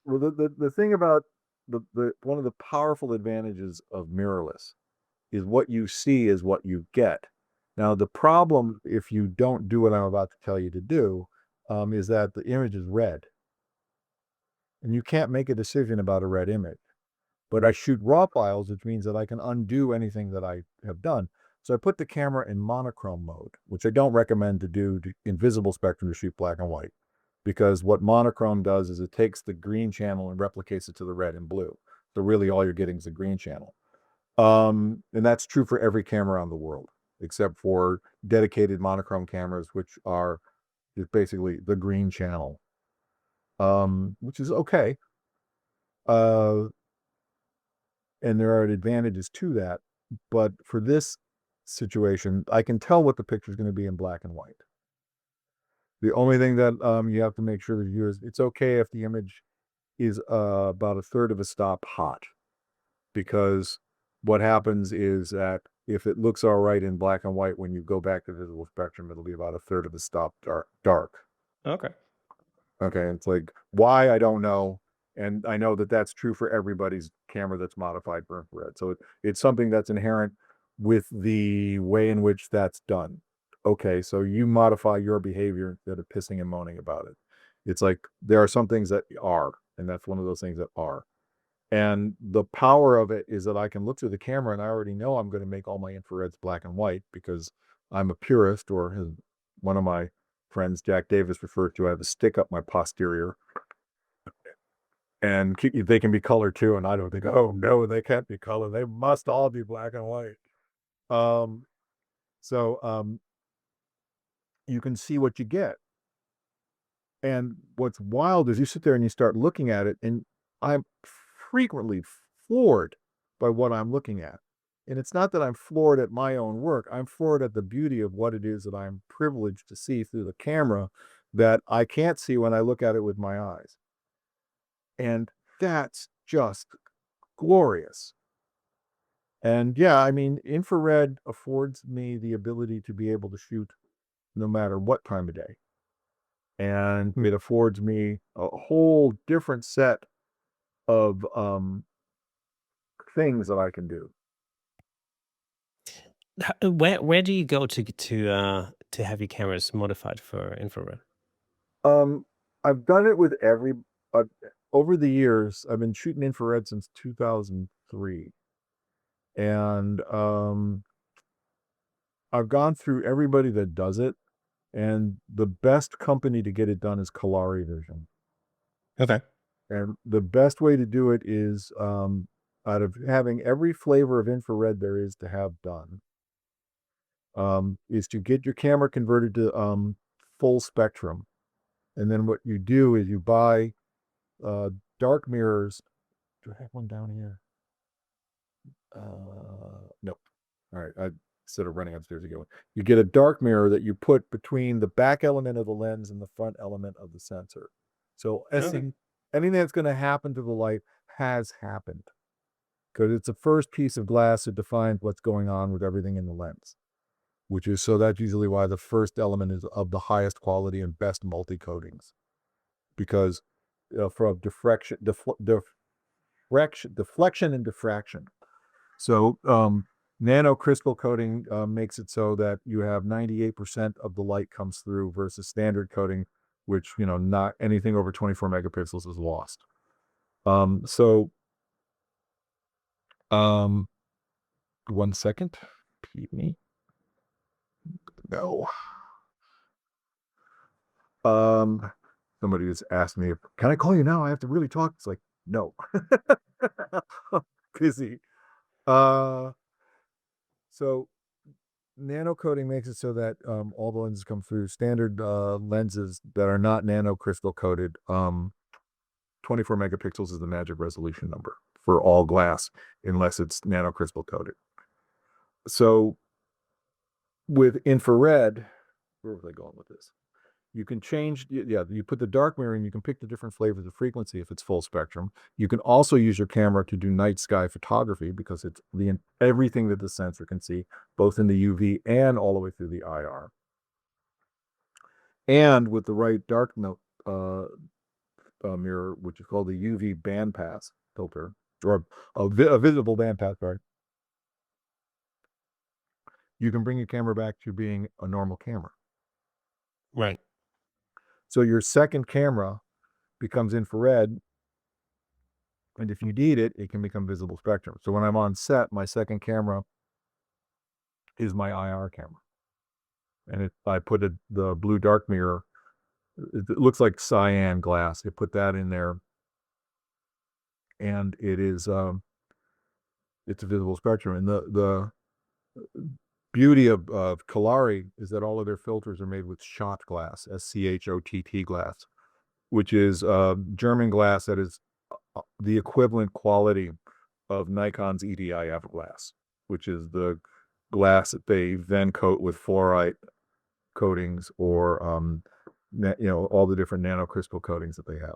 the thing about the one of the powerful advantages of mirrorless is what you see is what you get. Now, the problem, if you don't do what I'm about to tell you to do, is that the image is red. And you can't make a decision about a red image. But I shoot raw files, which means that I can undo anything that I have done. So I put the camera in monochrome mode, which I don't recommend to do in visible spectrum to shoot black and white. Because what monochrome does is it takes the green channel and replicates it to the red and blue. So really all you're getting is the green channel. And that's true for every camera on the world, except for dedicated monochrome cameras, which are just basically the green channel, which is okay. And there are advantages to that. But for this situation, I can tell what the picture is going to be in black and white. The only thing that you have to make sure that you is it's okay if the image is about a third of a stop hot, because what happens is that if it looks all right in black and white, when you go back to visible spectrum, it'll be about a third of a stop dark. Okay. Okay, it's like, why, I don't know. And I know that that's true for everybody's camera that's modified for infrared. So it's something that's inherent with the way in which that's done. Okay, so you modify your behavior instead of pissing and moaning about it. It's like there are some things that are, and that's one of those things that are. And the power of it is that I can look through the camera and I already know I'm going to make all my infrareds black and white because I'm a purist, or as one of my friends, Jack Davis, referred to, I have a stick up my posterior. And they can be color too, and I don't think, oh no, they can't be color. They must all be black and white. Um, so you can see what you get. And what's wild is you sit there and you start looking at it, and I'm frequently floored by what I'm looking at. And it's not that I'm floored at my own work. I'm floored at the beauty of what it is that I'm privileged to see through the camera that I can't see when I look at it with my eyes. And that's just glorious. And yeah, I mean, infrared affords me the ability to be able to shoot no matter what time of day. And it affords me a whole different set of things that I can do. Where do you go to have your cameras modified for infrared? I've done it with uh, over the years. I've been shooting infrared since 2003. And I've gone through everybody that does it, and the best company to get it done is Kalari Vision. Okay. And the best way to do it is out of having every flavor of infrared there is to have done, is to get your camera converted to full spectrum. And then what you do is you buy dark mirrors. Do I have one down here? Nope. All right. Instead of running upstairs to get one, you get a dark mirror that you put between the back element of the lens and the front element of the sensor. So anything that's going to happen to the light has happened, because it's the first piece of glass that defines what's going on with everything in the lens, so that's usually why the first element is of the highest quality and best multi-coatings, because from deflection and diffraction. So nano crystal coating makes it so that you have 98% of the light comes through versus standard coating, which, not anything over 24 megapixels is lost. One second. Repeat me. No. Somebody just asked me, can I call you now? I have to really talk. It's like, no. Busy. So nano coating makes it so that all the lenses come through. Standard lenses that are not nano crystal coated, 24 megapixels is the magic resolution number for all glass, unless it's nano crystal coated. So with infrared, where was I going with this? You can change, you put the dark mirror in, you can pick the different flavors of frequency if it's full spectrum. You can also use your camera to do night sky photography, because it's everything that the sensor can see, both in the UV and all the way through the IR. And with the right dark mirror, which is called the UV bandpass filter, or a visible bandpass, sorry, you can bring your camera back to being a normal camera. Right. So your second camera becomes infrared, and if you need it, it can become visible spectrum. So when I'm on set, my second camera is my IR camera, and I put the blue dark mirror. It looks like cyan glass. I put that in there, and it is it's a visible spectrum. And the beauty of Kalari is that all of their filters are made with shot glass, SCHOTT glass, which is German glass that is the equivalent quality of Nikon's EDIF glass, which is the glass that they then coat with fluorite coatings, or all the different nano crystal coatings that they have.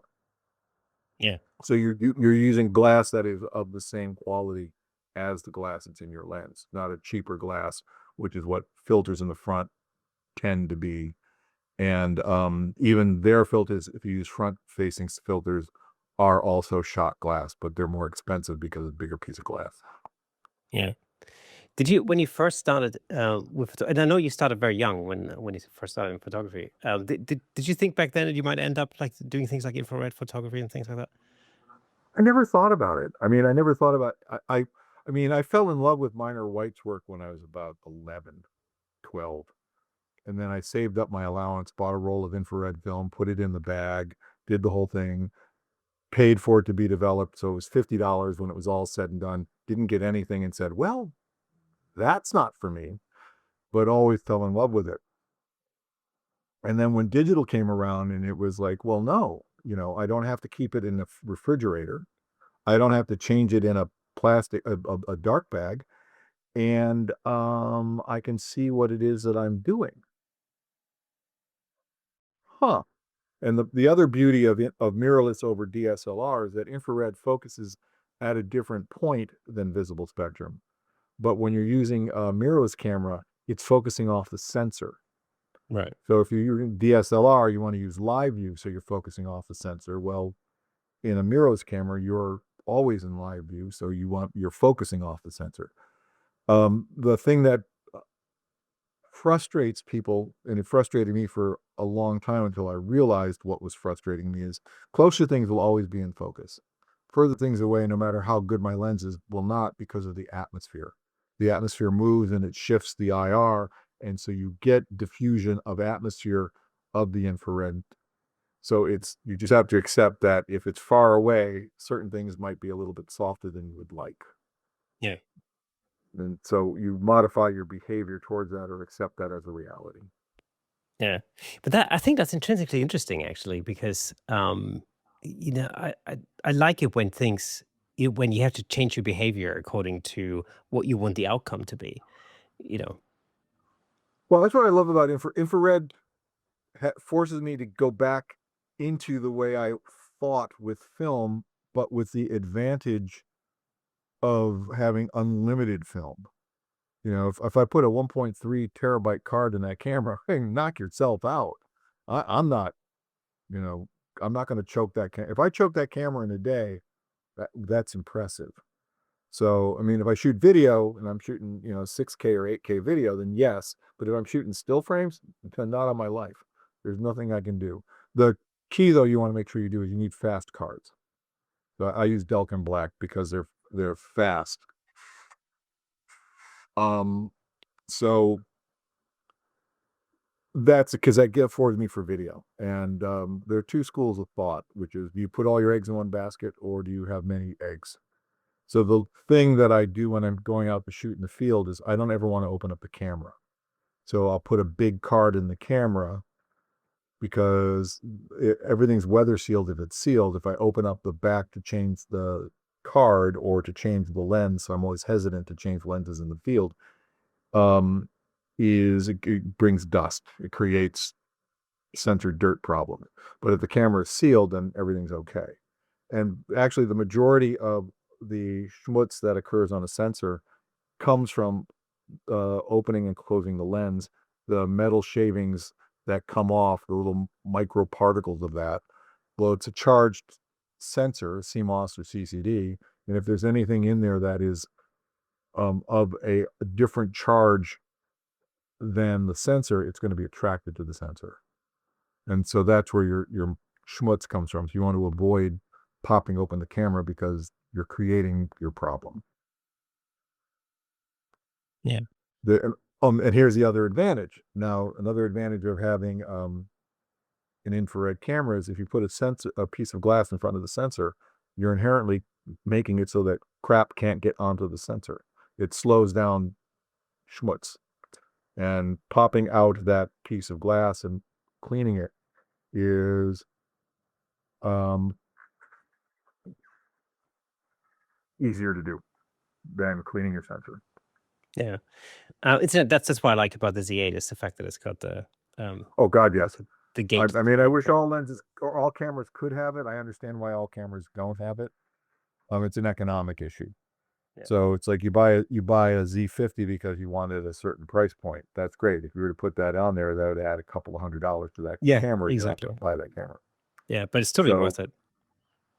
Yeah. So you're using glass that is of the same quality as the glass that's in your lens, not a cheaper glass, which is what filters in the front tend to be. And even their filters, if you use front-facing filters, are also shot glass, but they're more expensive because it's a bigger piece of glass. Yeah. Did you, when you first started and I know you started very young when you first started in photography, did you think back then that you might end up like doing things like infrared photography and things like that? I never thought about it. I mean, I never thought about I mean, I fell in love with Minor White's work when I was about 11, 12. And then I saved up my allowance, bought a roll of infrared film, put it in the bag, did the whole thing, paid for it to be developed. So it was $50 when it was all said and done. Didn't get anything, and said, well, that's not for me, but always fell in love with it. And then when digital came around, and it was like, well, no, I don't have to keep it in the refrigerator. I don't have to change it in a plastic, a dark bag. And I can see what it is that I'm doing. And the other beauty of mirrorless over DSLR is that infrared focuses at a different point than visible spectrum. But when you're using a mirrorless camera, it's focusing off the sensor. Right. So if you're using DSLR, you want to use live view, so you're focusing off the sensor. Well, in a mirrorless camera, you're always in live view, so you're focusing off the sensor. The thing that frustrates people, and it frustrated me for a long time until I realized what was frustrating me, is closer things will always be in focus. Further things away, no matter how good my lens is, will not, because of the atmosphere. The atmosphere moves and it shifts the IR, and so you get diffusion of atmosphere of the infrared. So you just have to accept that if it's far away, certain things might be a little bit softer than you would like. Yeah. And so you modify your behavior towards that or accept that as a reality. Yeah, but I think that's intrinsically interesting, actually, because I like it when when you have to change your behavior according to what you want the outcome to be. You know, Well, that's what I love about infrared. Forces me to go back into the way I thought with film, but with the advantage of having unlimited film. If I put a 1.3 terabyte card in that camera, hey, knock yourself out. I'm not, you know, I'm not going to choke that. If I choke that camera in a day, that's impressive. So, I mean, if I shoot video and I'm shooting, 6K or 8K video, then yes. But if I'm shooting still frames, not on my life. There's nothing I can do. The key, though, you want to make sure you do is you need fast cards. So I use Delkin Black because they're fast. So that's because that affords me for video. And there are two schools of thought, which is, do you put all your eggs in one basket or do you have many eggs? So the thing that I do when I'm going out to shoot in the field is I don't ever want to open up the camera. So I'll put a big card in the camera because everything's weather sealed if it's sealed. If I open up the back to change the card or to change the lens, so I'm always hesitant to change lenses in the field, it brings dust. It creates sensor dirt problem. But if the camera is sealed, then everything's okay. And actually, the majority of the schmutz that occurs on a sensor comes from opening and closing the lens, the metal shavings that come off, the little micro particles of that. Well, it's a charged sensor, CMOS or CCD, and if there's anything in there that is of a different charge than the sensor, it's going to be attracted to the sensor. And so that's where your schmutz comes from. So you want to avoid popping open the camera because you're creating your problem. Yeah. And here's the other advantage. Now, another advantage of having an infrared camera is if you put a piece of glass in front of the sensor, you're inherently making it so that crap can't get onto the sensor. It slows down schmutz. And popping out that piece of glass and cleaning it is easier to do than cleaning your sensor. yeah. That's what I like about the Z8 is the fact that it's got the Oh God, yes. the gate. I mean, I wish all lenses or all cameras could have it. I understand why all cameras don't have it. It's an economic issue. Yeah. So it's like you buy a Z50 because you wanted a certain price point. That's great. If you were to put that on there, that would add a couple of $100 to that camera. Exactly. You have to buy that camera. Yeah, but it's totally worth it.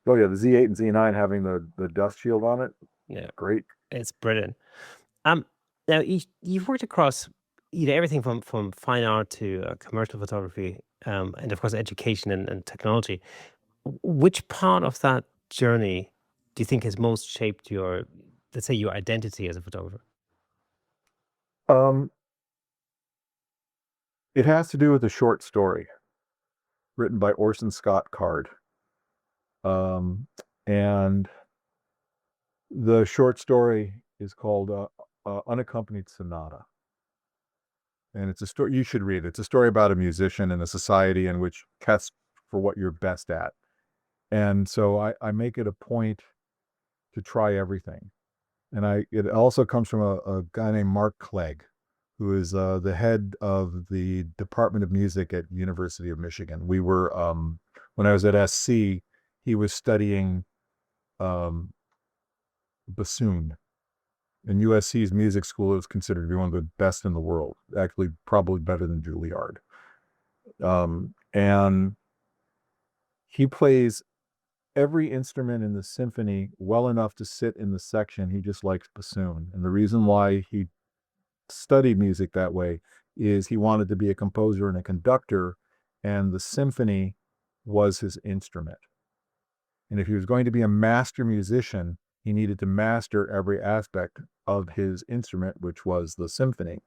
Oh yeah, the Z8 and Z9 having the dust shield on it. Yeah, great. It's brilliant. Now you've worked across everything from fine art to commercial photography, and of course education and technology. Which part of that journey do you think has most shaped your, let's say, your identity as a photographer? It has to do with a short story written by Orson Scott Card. And the short story is called Unaccompanied Sonata. And it's a story, you should read it. It's a story about a musician and a society in which tests for what you're best at. And so I make it a point to try everything. And it also comes from a guy named Mark Clegg, who is the head of the Department of Music at University of Michigan. We were, when I was at SC, he was studying bassoon. And USC's music school is considered to be one of the best in the world, actually probably better than Juilliard. And he plays every instrument in the symphony well enough to sit in the section. He just likes bassoon. And the reason why he studied music that way is he wanted to be a composer and a conductor, and the symphony was his instrument. And if he was going to be a master musician, he needed to master every aspect of his instrument, which was the symphony.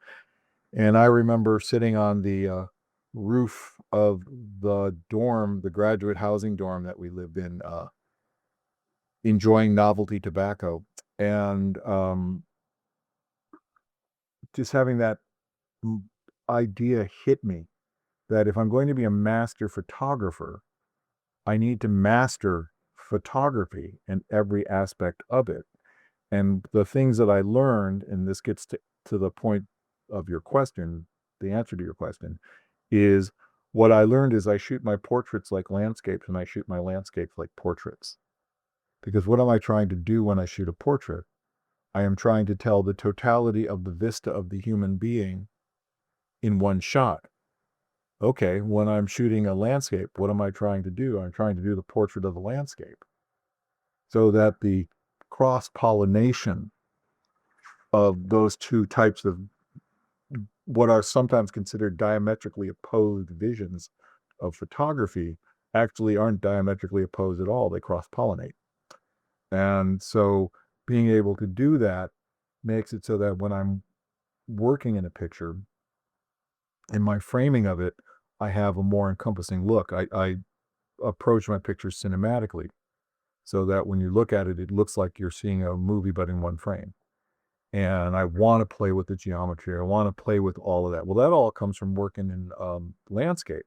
And I remember sitting on the roof of the dorm, the graduate housing dorm that we lived in, enjoying novelty tobacco, and just having that idea hit me that if I'm going to be a master photographer, I need to master photography and every aspect of it. And the things that I learned, and this gets to the point of your question, the answer to your question, is what I learned is I shoot my portraits like landscapes and I shoot my landscapes like portraits. Because what am I trying to do when I shoot a portrait? I am trying to tell the totality of the vista of the human being in one shot. Okay, when I'm shooting a landscape, what am I trying to do? I'm trying to do the portrait of the landscape so that the cross-pollination of those two types of what are sometimes considered diametrically opposed visions of photography actually aren't diametrically opposed at all. They cross-pollinate. And so being able to do that makes it so that when I'm working in a picture, in my framing of it, I have a more encompassing look. I approach my pictures cinematically so that when you look at it, it looks like you're seeing a movie, but in one frame. And I want to play with the geometry. I want to play with all of that. Well, that all comes from working in landscape.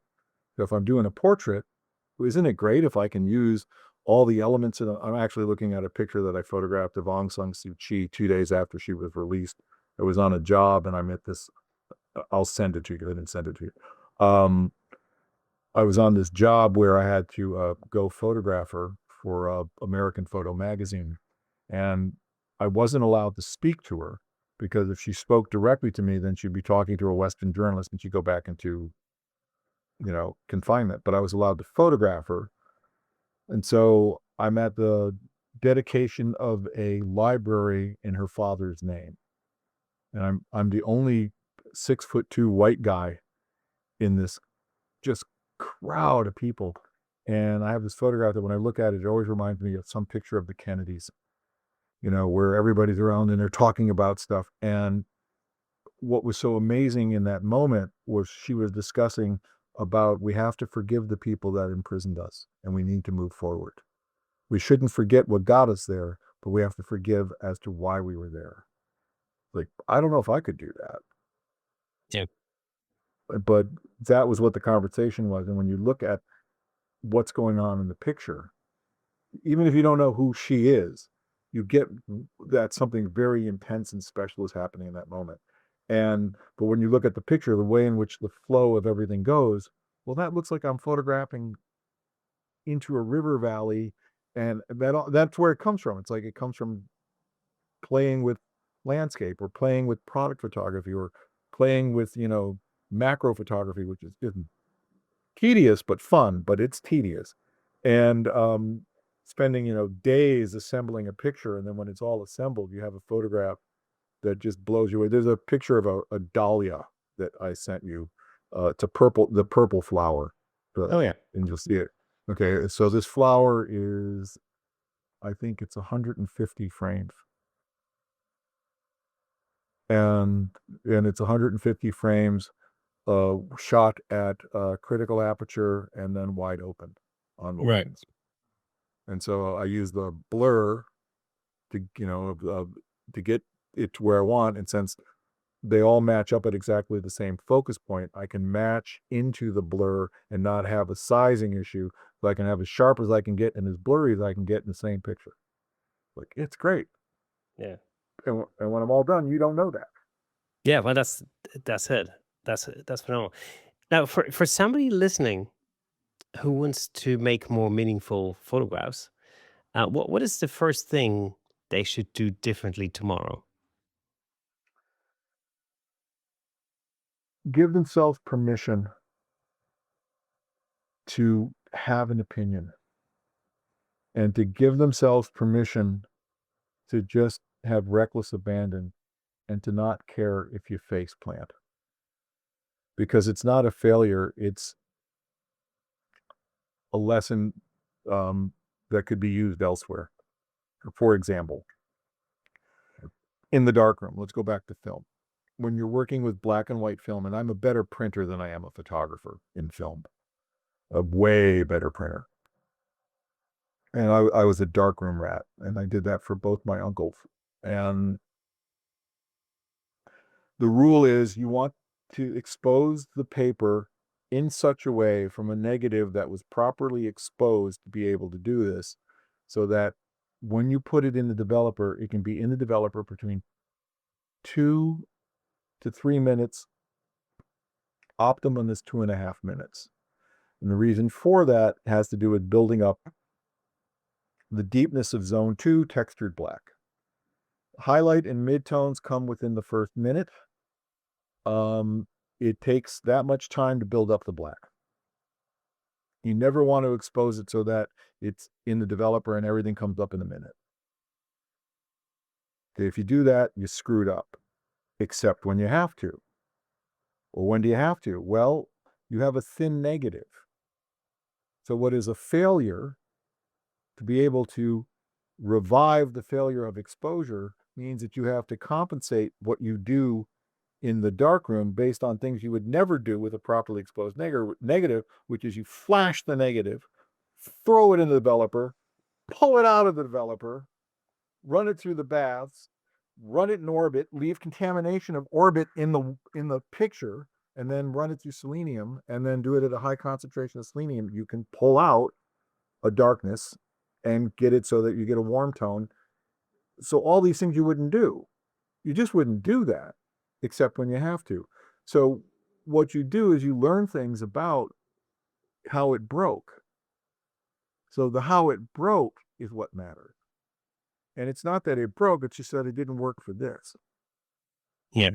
So if I'm doing a portrait, isn't it great if I can use all the elements? I'm actually looking at a picture that I photographed of Aung San Suu Kyi 2 days after she was released. I was on a job and I met this, I'll send it to you. I didn't send it to you. I was on this job where I had to go photograph her for American Photo Magazine. And I wasn't allowed to speak to her because if she spoke directly to me, then she'd be talking to a Western journalist and she'd go back into, confinement. But I was allowed to photograph her. And so I'm at the dedication of a library in her father's name. And I'm the only 6'2" white guy in this just crowd of people. And I have this photograph that when I look at it, it always reminds me of some picture of the Kennedys, where everybody's around and they're talking about stuff. And what was so amazing in that moment was she was discussing about we have to forgive the people that imprisoned us and we need to move forward. We shouldn't forget what got us there, but we have to forgive as to why we were there. Like, I don't know if I could do that. Yeah. But that was what the conversation was. And when you look at what's going on in the picture, even if you don't know who she is, you get that something very intense and special is happening in that moment. But when you look at the picture, the way in which the flow of everything goes, well, that looks like I'm photographing into a river valley, and that's where it comes from. It's like it comes from playing with landscape or playing with product photography or playing with, macro photography, which is tedious but fun, but it's tedious. And spending, days assembling a picture, and then when it's all assembled, you have a photograph that just blows you away. There's a picture of a dahlia that I sent you. It's the purple flower. Oh yeah. And you'll see it. Okay, so this flower is, I think it's 150 frames. And it's 150 frames shot at critical aperture and then wide open on the Right. lens. And so I use the blur to, to get it to where I want. And since they all match up at exactly the same focus point, I can match into the blur and not have a sizing issue. So I can have as sharp as I can get and as blurry as I can get in the same picture. Like, it's great. Yeah. And when I'm all done, you don't know that. Yeah, well, that's it. That's phenomenal. Now, for somebody listening who wants to make more meaningful photographs, what is the first thing they should do differently tomorrow? Give themselves permission to have an opinion and to give themselves permission to just have reckless abandon and to not care if you face plant. Because it's not a failure, it's a lesson that could be used elsewhere. For example, in the darkroom, let's go back to film. when you're working with black and white film, and I'm a better printer than I am a photographer in film, a way better printer. And I was a darkroom rat, and I did that for both my uncles. And the rule is you want to expose the paper in such a way from a negative that was properly exposed to be able to do this, so that when you put it in the developer, it can be in the developer between 2 to 3 minutes. Optimum is 2.5 minutes. And the reason for that has to do with building up the deepness of zone 2 textured black. Highlight and midtones come within the first minute. It takes that much time to build up the black. You never want to expose it so that it's in the developer and everything comes up in a minute. Okay, if you do that, you screwed up, except when you have to. Well, when do you have to? Well, you have a thin negative. So what is a failure, to be able to revive the failure of exposure, means that you have to compensate what you do in the darkroom based on things you would never do with a properly exposed negative, which is you flash the negative, throw it in the developer, pull it out of the developer, run it through the baths, run it in orbit, leave contamination of orbit in the picture, and then run it through selenium, and then do it at a high concentration of selenium. You can pull out a darkness and get it so that you get a warm tone. So all these things you wouldn't do. You just wouldn't do that, except when you have to. So what you do is you learn things about how it broke. So the how it broke is what matters. And it's not that it broke, it's just that it didn't work for this. Yeah.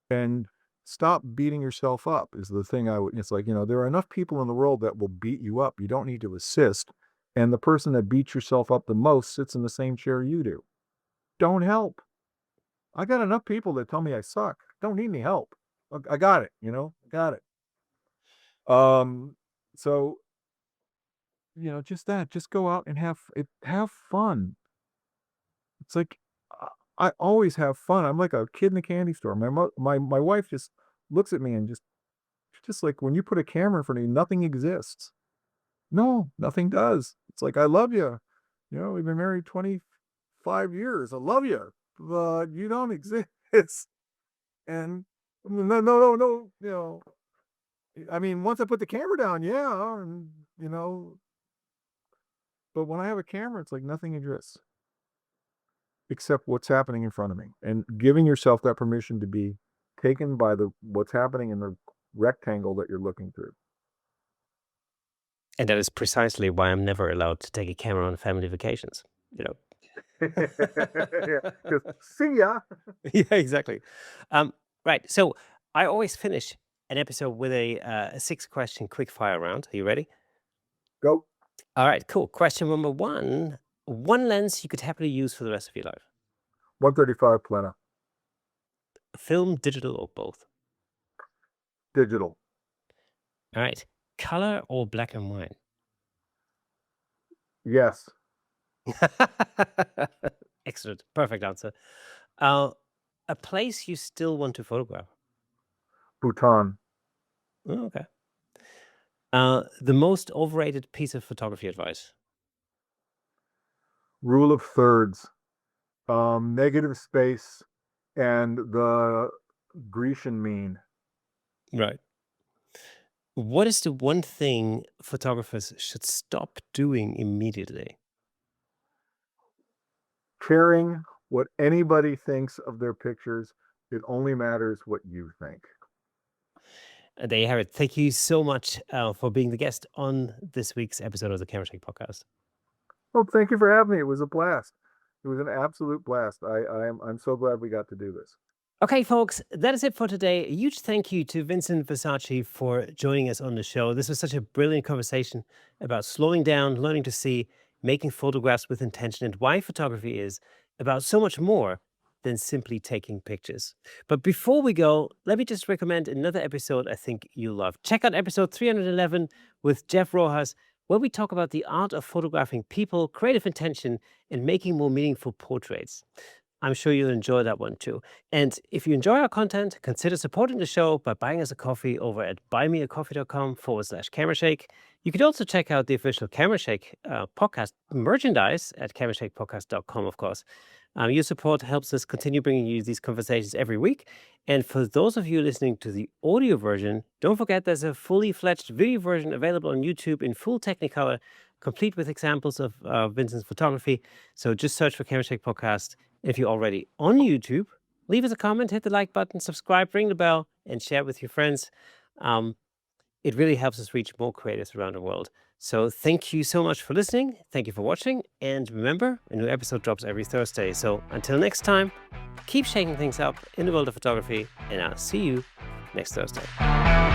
And stop beating yourself up is the thing it's like, there are enough people in the world that will beat you up. You don't need to assist. And the person that beats yourself up the most sits in the same chair you do. Don't help. I got enough people that tell me I suck. Don't need any help. I got it, got it. So, just that, just go out and have fun. It's like, I always have fun. I'm like a kid in a candy store. My wife just looks at me and just like, when you put a camera in front of you, nothing exists. No, nothing does. It's like, I love you. We've been married 25 years. I love you, but you don't exist. And no. I mean, once I put the camera down, yeah, and but when I have a camera, it's like nothing exists except what's happening in front of me, and giving yourself that permission to be taken by what's happening in the rectangle that you're looking through. And that is precisely why I'm never allowed to take a camera on family vacations. Yeah, 'cause see ya. Yeah, exactly. Right. So I always finish an episode with a 6-question quick fire round. Are you ready? Go. All right, cool. Question number 1. One lens you could happily use for the rest of your life. 135 Plena. Film, digital, or both? Digital. All right. Color or black and white? Yes. Excellent. Perfect answer. A place you still want to photograph? Bhutan. Oh, okay. The most overrated piece of photography advice? Rule of thirds. Negative space and the Grecian mean. Right. What is the one thing photographers should stop doing immediately? Caring what anybody thinks of their pictures. It only matters what you think. And there you have it. Thank you so much for being the guest on this week's episode of the Camera Shake podcast. Well, thank you for having me. It was a blast. It was an absolute blast. I'm so glad we got to do this. Okay, folks, that is it for today. A huge thank you to Vincent Versace for joining us on the show. This was such a brilliant conversation about slowing down, learning to see, making photographs with intention, and why photography is about so much more than simply taking pictures. But before we go, let me just recommend another episode I think you'll love. Check out episode 311 with Jeff Rojas, where we talk about the art of photographing people, creative intention, and making more meaningful portraits. I'm sure you'll enjoy that one too. And if you enjoy our content, consider supporting the show by buying us a coffee over at buymeacoffee.com/camerashake. You could also check out the official Camerashake podcast merchandise at camerashakepodcast.com, of course. Your support helps us continue bringing you these conversations every week. And for those of you listening to the audio version, don't forget there's a fully fledged video version available on YouTube in full Technicolor, complete with examples of Vincent's photography. So just search for Camerashake Podcast. If you're already on YouTube, leave us a comment, hit the like button, subscribe, ring the bell, and share with your friends. It really helps us reach more creators around the world. So thank you so much for listening. Thank you for watching. And remember, a new episode drops every Thursday. So until next time, keep shaking things up in the world of photography, and I'll see you next Thursday.